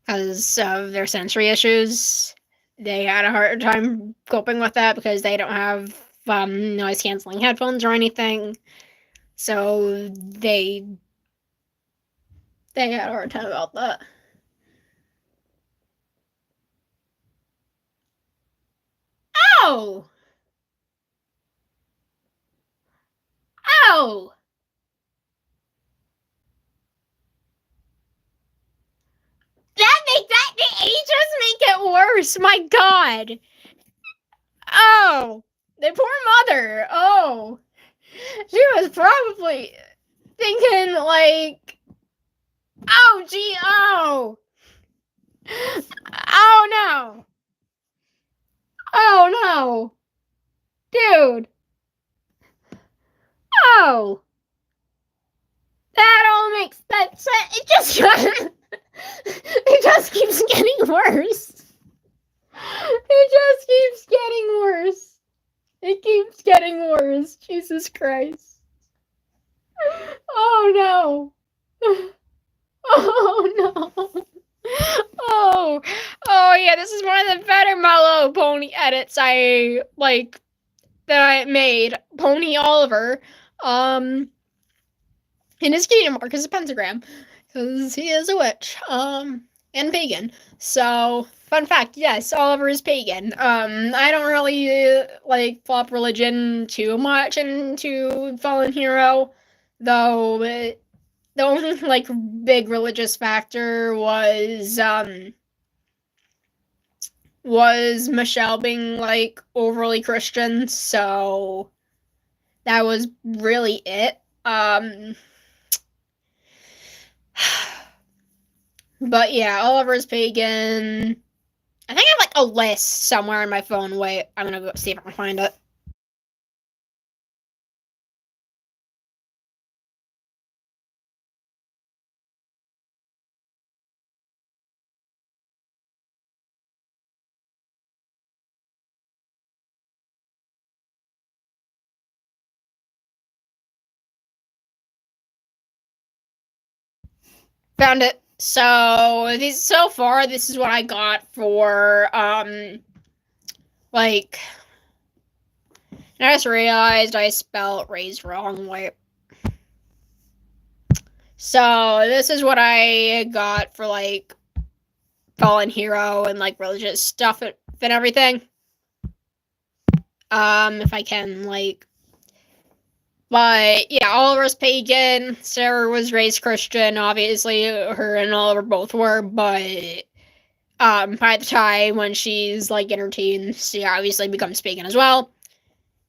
because of their sensory issues. They had a hard time coping with that because they don't have noise canceling headphones or anything. So they had a hard time about that. Oh! Oh! The ages make it worse. My God. Oh, the poor mother. Oh, she was probably thinking like, oh, gee, oh, oh no, oh no, dude, oh, that all makes that sense. It just keeps getting worse. It just keeps getting worse. It keeps getting worse. Jesus Christ. Oh no. Oh no. Oh yeah, this is one of the better My Little Pony edits I like that I made. Pony Oliver. In his kingdom mark is a pentagram. Because he is a witch. And pagan. So, fun fact, yes, Oliver is pagan. I don't really like flop religion too much into Fallen Hero, though the only like big religious factor was Michelle being like overly Christian, so that was really it. But yeah, Oliver's pagan. I think I have like a list somewhere on my phone. Wait, I'm gonna go see if I can find it. Found it. So this is what I got for like I just realized I spelled Ray's wrong. Wait. So this is what I got for like Fallen Hero and like religious stuff and everything. If I can like, but yeah, Oliver's pagan. Sarah was raised Christian. Obviously, her and Oliver both were, but by the time when she's like in her teens, she obviously becomes pagan as well.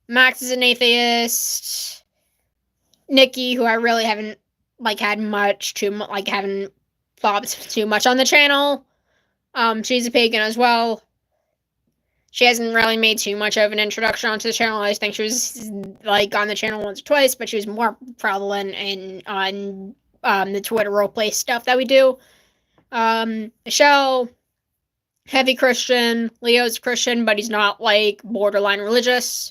Max is an atheist. Nikki, who I really haven't like had much to like haven't bobbed too much on the channel. She's a pagan as well. She hasn't really made too much of an introduction onto the channel. I think she was like on the channel once or twice, but she was more prevalent on the Twitter roleplay stuff that we do. Michelle, heavy Christian. Leo's Christian, but he's not like borderline religious.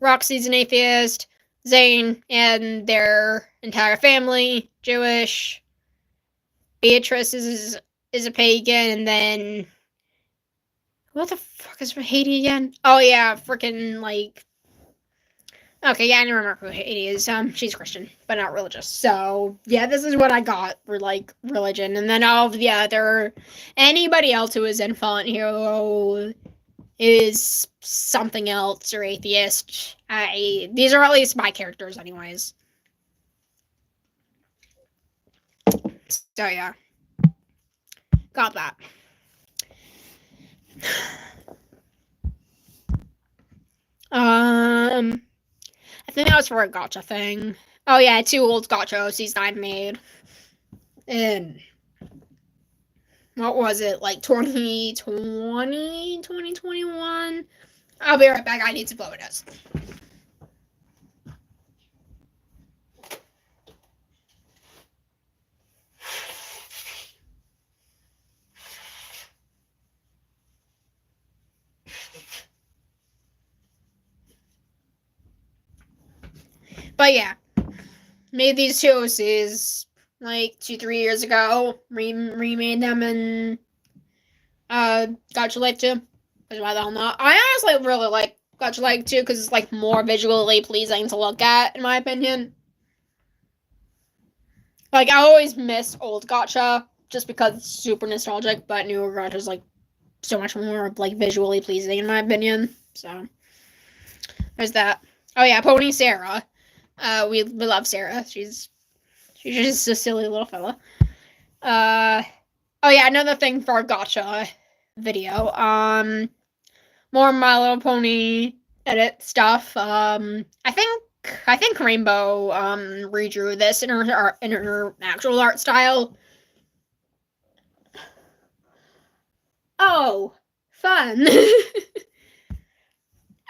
Roxy's an atheist. Zane and their entire family, Jewish. Beatrice is a pagan, and then what the fuck is Haiti again? Oh yeah, freaking like. Okay, yeah, I remember who Haiti is. She's Christian, but not religious. So yeah, this is what I got for like religion, and then all of the other anybody else who is in Fallen Hero is something else or atheist. These are at least my characters, anyways. So yeah, got that. I think that was for a gotcha thing. Oh yeah, 2 old gotcha OCs I made. And what was it, like 2020, 2021? I'll be right back. I need some photos. But yeah, made these 2 OCs like 2-3 years ago. Remade them in Gotcha Life 2. Because why the hell not? I honestly really like Gotcha Life 2 because it's like more visually pleasing to look at, in my opinion. Like, I always miss old Gotcha just because it's super nostalgic, but newer Gotcha's like so much more like visually pleasing, in my opinion. So there's that. Oh yeah, Pony Sarah. We love Sarah. She's just a silly little fella. Oh yeah, another thing for our gotcha video. More My Little Pony edit stuff. I think Rainbow redrew this in her actual art style. Oh, fun.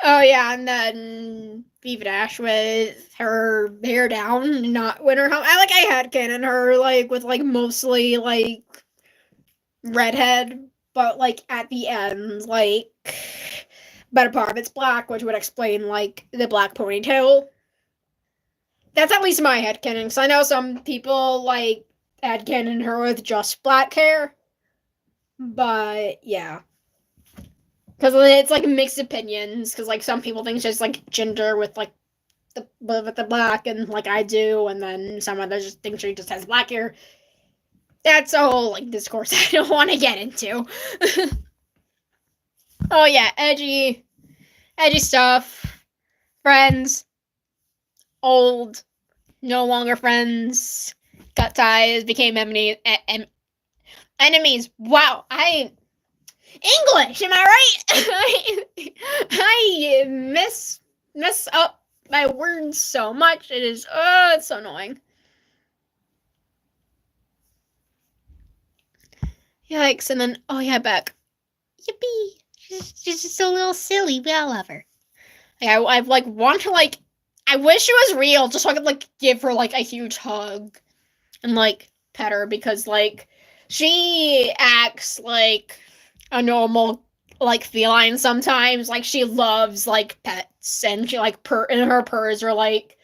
Oh yeah, and then Viva Dash with her hair down, not winter home. I had canon her like with like mostly like redhead, but like at the end, like better part of it's black, which would explain like the black ponytail. That's at least my headcanon, because I know some people like headcanon her with just black hair. But yeah. Because it's, like, mixed opinions. Because, like, some people think it's just, like, ginger with, like, the black, and, like, I do. And then some others just think she just has black hair. That's a whole, like, discourse I don't want to get into. Oh, yeah. Edgy stuff. Friends. Old. No longer friends. Got ties. Became enemies. Wow. English, am I right? I mess up my words so much. It is, it's so annoying. Yikes, and then, oh yeah, Beck. Yippee. She's just a little silly, but I love her. Yeah, I like, want to, like, I wish it was real, just so I could, like, give her, like, a huge hug. And, like, pet her, because, like, she acts like a normal, like, feline sometimes. Like, she loves, like, pets, and she, like, and her purrs are, like,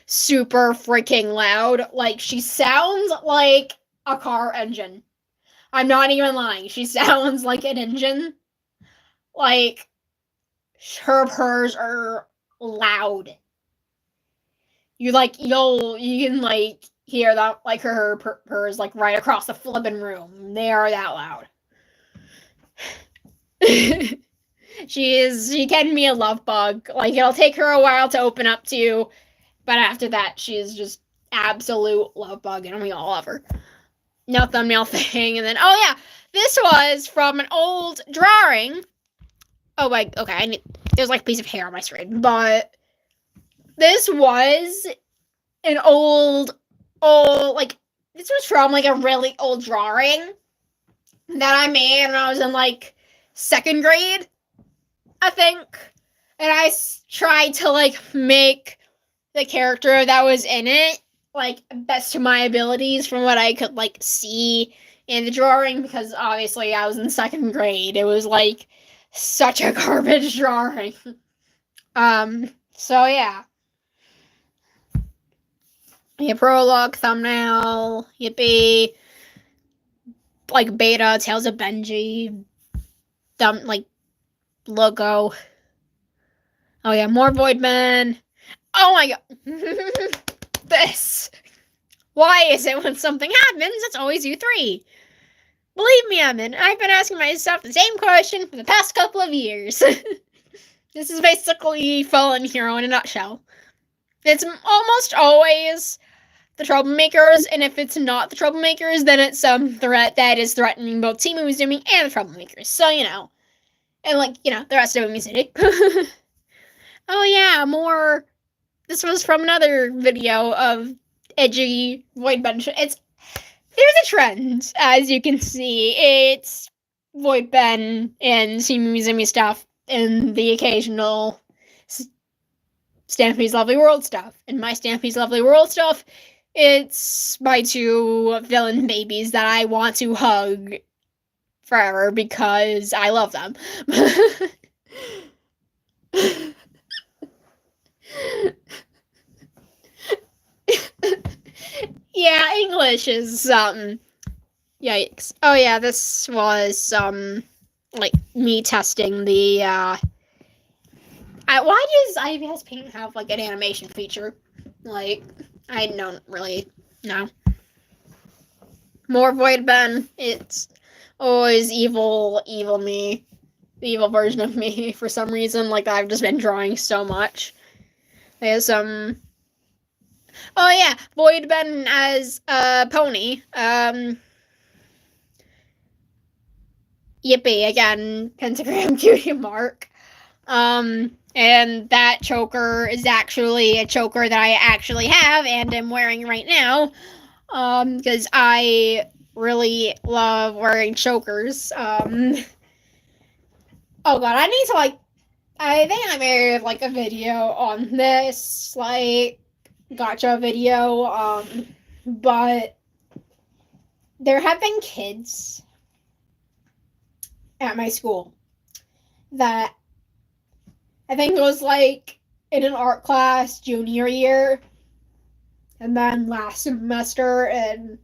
super freaking loud. Like, she sounds like a car engine. I'm not even lying. She sounds like an engine. Like, her purrs are loud. You can, like, hear that, like, her purrs, like, right across the flippin' room. They are that loud. She can be a love bug. Like, it'll take her a while to open up to you, but after that, she's just absolute love bug, and we all love her. No thumbnail thing, and then, oh yeah, this was from an old drawing. Oh, like, okay, there's, like, a piece of hair on my screen, but this was an old, like, this was from, like, a really old drawing that I made when I was in, like, 2nd grade, I think. And I tried to, like, make the character that was in it, like, best of my abilities from what I could, like, see in the drawing, because obviously I was in 2nd grade. It was, like, such a garbage drawing. So yeah. Yeah, prologue, thumbnail, yippee, like, beta, Tales of Benji, like, logo. Oh yeah, more Voidman. Oh my god. This. Why is it when something happens, it's always you three? Believe me, Emin, I've been asking myself the same question for the past couple of years. This is basically Fallen Hero in a nutshell. It's almost always the troublemakers, and if it's not the troublemakers, then it's some threat that is threatening both Team Uzumi and the troublemakers. So, you know. And, like, you know, the rest of Umi City. Oh yeah, more. This was from another video of edgy Voidben. There's a trend, as you can see. It's Voidben and Team Uzumi stuff, and the occasional Stampy's Lovely World stuff. And my Stampy's Lovely World stuff, it's my 2 villain babies that I want to hug forever because I love them. Yeah, English is, yikes. Oh yeah, this was, like, me testing the, why does IVS Paint have, like, an animation feature? Like, I don't really know. More Voidben. It's always evil me. The evil version of me, for some reason. Like, I've just been drawing so much. There's, oh yeah, Voidben as a pony. Yippee, again, pentagram cutie mark. And that choker is actually a choker that I actually have and am wearing right now. Because I really love wearing chokers. Oh god, I need to, like, I think I made, like, a video on this, like, gotcha video, but there have been kids at my school that I think it was, like, in an art class junior year, and then last semester, and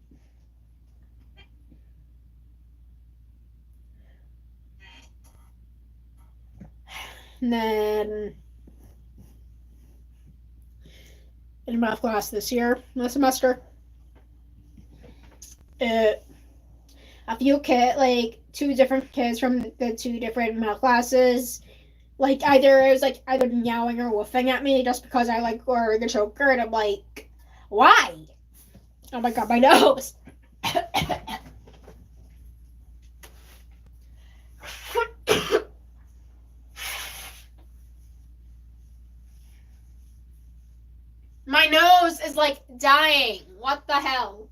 then in math class this semester, a few kids, like, 2 different kids from the 2 different math classes, like, either meowing or woofing at me just because I like wearing a choker, and I'm like, why? Oh my god, my nose. My nose is, like, dying. What the hell?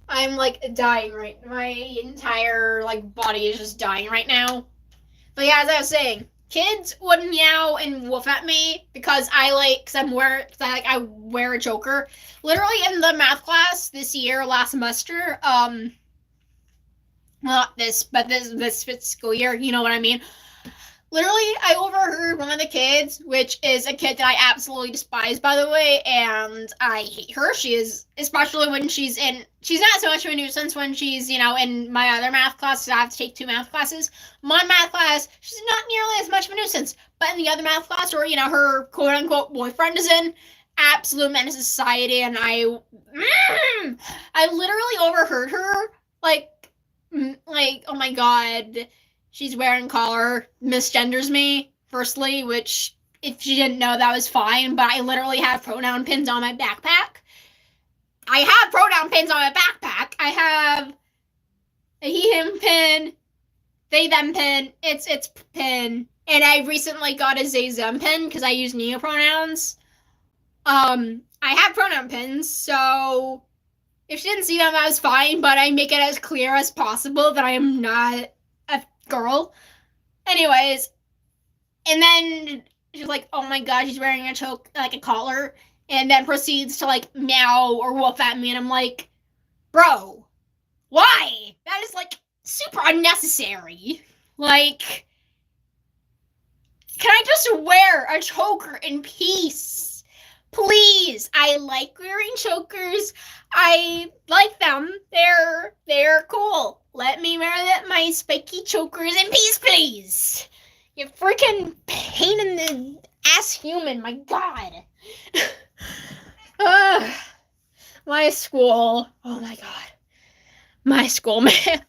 I'm, like, dying right. My entire, like, body is just dying right now. But yeah, as I was saying, kids would meow and woof at me because I wear a choker. Literally in the math class this year, last semester, well, not this, but this fiscal year, you know what I mean. Literally, I overheard one of the kids, which is a kid that I absolutely despise, by the way, and I hate her. She is, especially when she's not so much of a nuisance when she's, you know, in my other math classes. I have to take 2 math classes. My math class, she's not nearly as much of a nuisance, but in the other math class, where, you know, her quote-unquote boyfriend is in, absolute menace to society, and I literally overheard her, like, oh my god, she's wearing collar, misgenders me, firstly, which, if she didn't know, that was fine, but I literally have pronoun pins on my backpack. I have pronoun pins on my backpack. I have a he, him pin, they, them pin, it's pin, and I recently got a they, them pin because I use neopronouns. I have pronoun pins, so if she didn't see them, that was fine, but I make it as clear as possible that I am not a girl. Anyways, and then she's like, oh my god, she's wearing a choke, like a collar, and then proceeds to like meow or woof at me, and I'm like, bro, why? That is like super unnecessary. Like, can I just wear a choker in peace? Please. I like wearing chokers. I like them. They're cool. Let me wear my spiky chokers in peace, please. You freaking pain in the ass human, my god. My school. Oh my god. My school, man.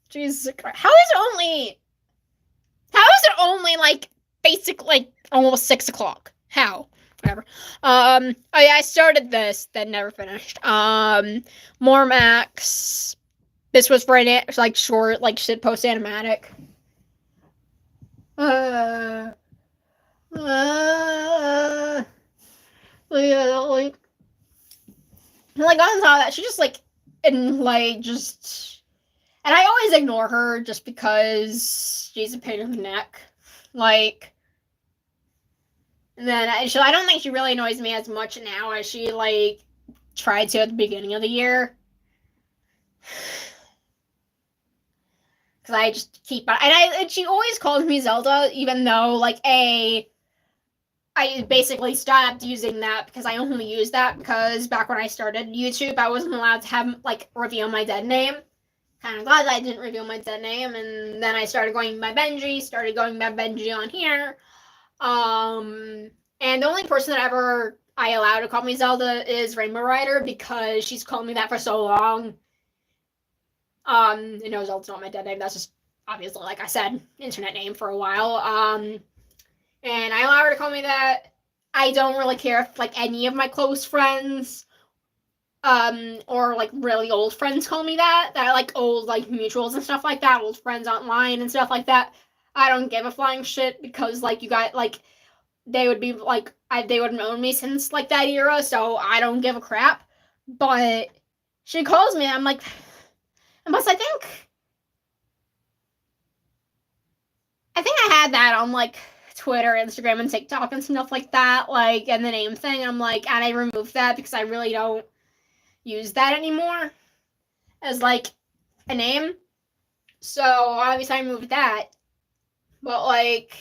Jesus Christ. How is it only like basic, like almost 6 o'clock? How? Whatever. Oh yeah, I started this, then never finished. More Max. This was for an like short, like shit post animatic. Yeah, like on top of that, she just like and like just, and I always ignore her just because she's a pain in the neck. Like, and then I don't think she really annoys me as much now as she like tried to at the beginning of the year. Because I just keep on, and she always calls me Zelda, even though like I basically stopped using that because I only used that because back when I started YouTube, I wasn't allowed to have like reveal my dead name. Kind of glad I didn't reveal my dead name, and then I started going by Benji on here. And the only person that ever I allow to call me Zelda is Rainbow Rider because she's called me that for so long. You know, Zelda's not my dead name. That's just obviously, like I said, internet name for a while. And I allow her to call me that. I don't really care if like any of my close friends, or like really old friends call me that I like old like mutuals and stuff like that, old friends online and stuff like that. I don't give a flying shit because like you got like they would be like they would have known me since like that era, so I don't give a crap. But she calls me, and I'm like, unless I think I had that on like Twitter, Instagram, and TikTok and stuff like that, like, and the name thing. I'm like, and I removed that because I really don't use that anymore as like a name. So obviously I removed that. But like,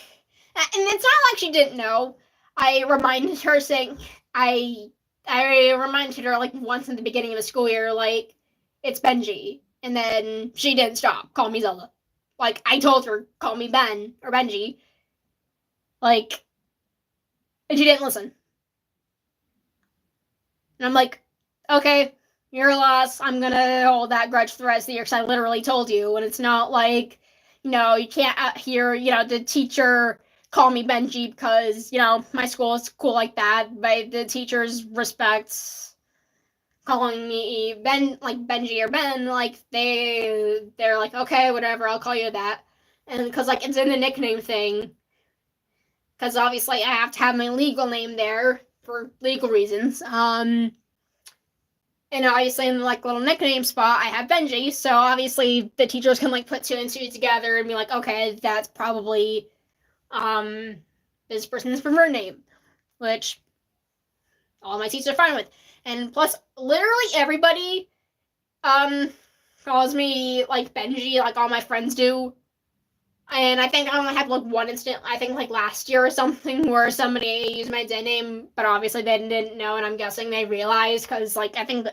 and it's not like she didn't know. I reminded her saying I reminded her like once in the beginning of the school year, like, it's Benji. And then she didn't stop. Call me Zelda. Like, I told her, call me Ben or Benji. Like, and she didn't listen. And I'm like, okay, you're a loss. I'm gonna hold that grudge for the rest of the year because I literally told you. And it's not like, you know, you can't hear, you know, the teacher call me Benji because, you know, my school is cool like that. But the teachers respect calling me Ben, like Benji or Ben. Like, they're like, okay, whatever, I'll call you that. And because, like, it's in the nickname thing. Because obviously I have to have my legal name there for legal reasons. And obviously in the like little nickname spot, I have Benji. So obviously the teachers can like put 2 and 2 together and be like, okay, that's probably this person's preferred name, which all my teachers are fine with. And plus, literally everybody calls me like Benji, like all my friends do. And I think I only had like one incident, I think like last year or something, where somebody used my dead name, but obviously they didn't know, and I'm guessing they realized because like I think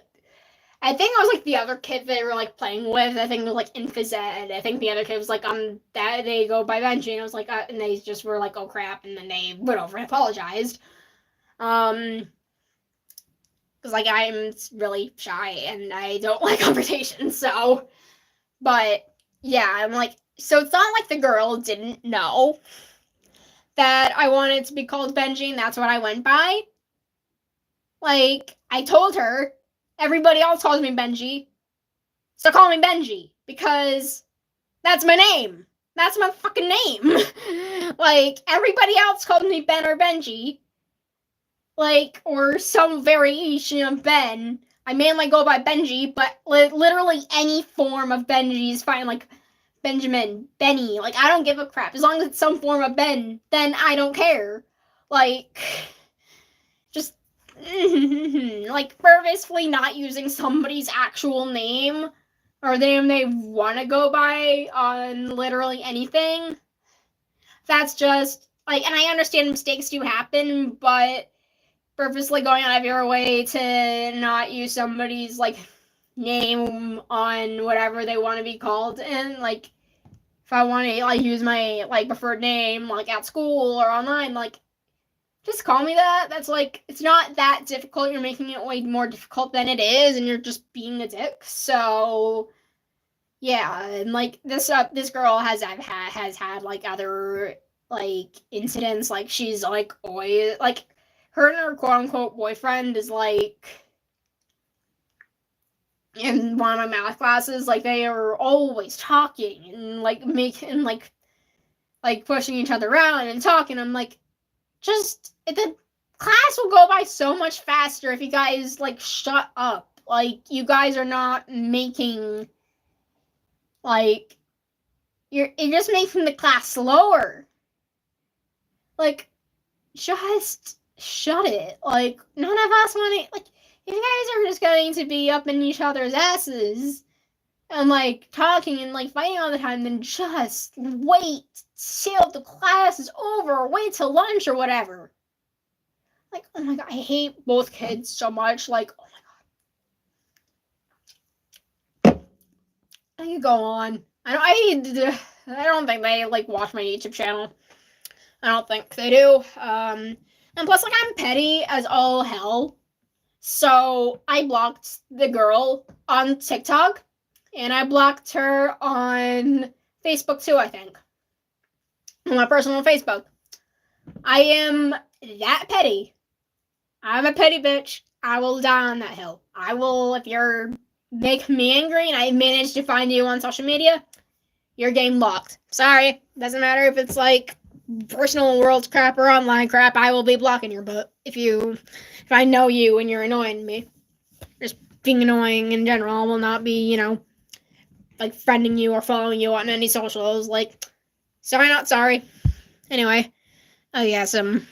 I was like the other kid they were like playing with. I think it was like in phys ed. I think the other kid was like that they go by Benji, and I was like, and they just were like, oh crap, and then they went over and apologized. Because like I'm really shy and I don't like conversations, so. But yeah, I'm like. So it's not like the girl didn't know that I wanted to be called Benji, and that's what I went by. Like, I told her, Everybody else calls me Benji. So call me Benji, because that's my name. That's my fucking name. Like, everybody else calls me Ben or Benji. Like, or some variation of Ben. I mainly go by Benji, but literally any form of Benji is fine. Like, Benjamin, Benny. Like, I don't give a crap. As long as it's some form of Ben, then I don't care. Like, just, like, purposefully not using somebody's actual name or the name they want to go by on literally anything. That's just, like, and I understand mistakes do happen, but purposely going out of your way to not use somebody's, like, name on whatever they want to be called, and, like, if I want to, like, use my, like, preferred name, like, at school or online, like, just call me that. That's, like, it's not that difficult. You're making it way more difficult than it is, and you're just being a dick. So, yeah, and, like, this girl has had, like, other, like, incidents. Like, she's, like, always, like, her and her quote-unquote boyfriend is, like, in one of my math classes, like, they are always talking and, like, making, like, pushing each other around and talking. I'm like, just, the class will go by so much faster if you guys, like, shut up. Like, you guys are not making, like, you're just making the class slower. Like, just shut it. Like, none of us want to, like, if you guys are just going to be up in each other's asses and, like, talking and, like, fighting all the time, then just wait till the class is over, or wait till lunch or whatever. Like, oh my god, I hate both kids so much. Like, oh my god. I could go on. I don't think they, like, watch my YouTube channel. I don't think they do. And plus, like, I'm petty as all hell. So I blocked the girl on TikTok, and I blocked her on Facebook too, I think. On my personal Facebook. I am that petty. I'm a petty bitch. I will die on that hill. I will, if you're making me angry and I manage to find you on social media, you're game locked. Sorry. Doesn't matter if it's, like, personal world crap or online crap, I will be blocking your butt. If I know you and you're annoying me. Just being annoying in general, I will not be, you know, like, friending you or following you on any socials. Like, sorry, not sorry. Anyway. Oh, yes, anyway,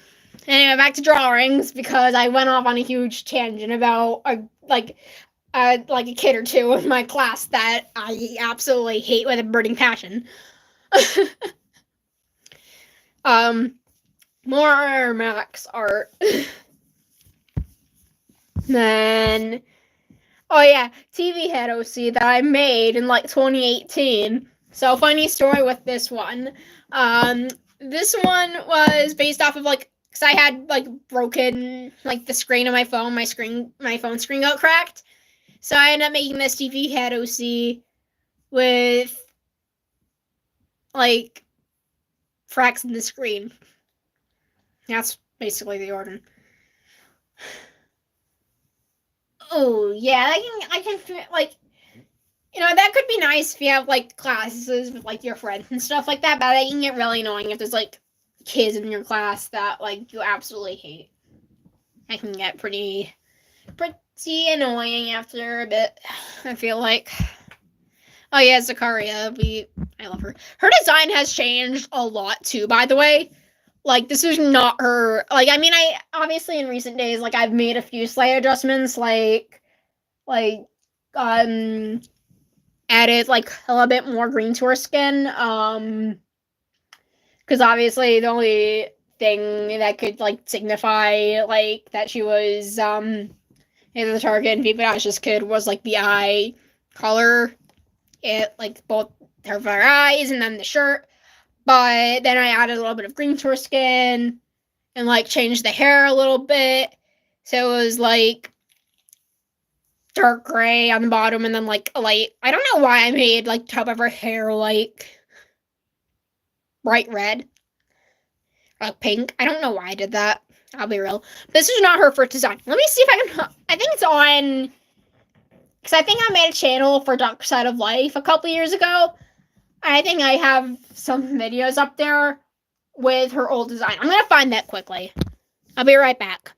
back to drawings, because I went off on a huge tangent about, like a kid or two in my class that I absolutely hate with a burning passion. More Max art. Then, oh yeah, TV head OC that I made in, like, 2018. So, funny story with this one. This one was based off of, like, because I had, like, broken, like, the screen of my phone. My phone screen got cracked. So I ended up making this TV head OC with, like, cracks in the screen. That's basically the order. Oh, yeah, I can, like, you know, that could be nice if you have, like, classes with, like, your friends and stuff like that, but that can get really annoying if there's, like, kids in your class that, like, you absolutely hate. That can get pretty annoying after a bit, I feel like. Oh, yeah, Zakaria, I love her. Her design has changed a lot, too, by the way. Like, this is not her, like, I mean, I, obviously, in recent days, like, I've made a few slight adjustments, like, added, like, a little bit more green to her skin, because obviously the only thing that could, like, signify, like, that she was, either the target and Vivian's kid was, like, the eye color, it, like, both her eyes and then the shirt. But then I added a little bit of green to her skin and, like, changed the hair a little bit. So it was, like, dark gray on the bottom and then, like, a light. I don't know why I made, like, top of her hair, like, bright red. Or, like, pink. I don't know why I did that. I'll be real. This is not her first design. Let me see if I can. I think it's on Because I think I made a channel for Dark Side of Life a couple years ago. I think I have some videos up there with her old design. I'm going to find that quickly. I'll be right back.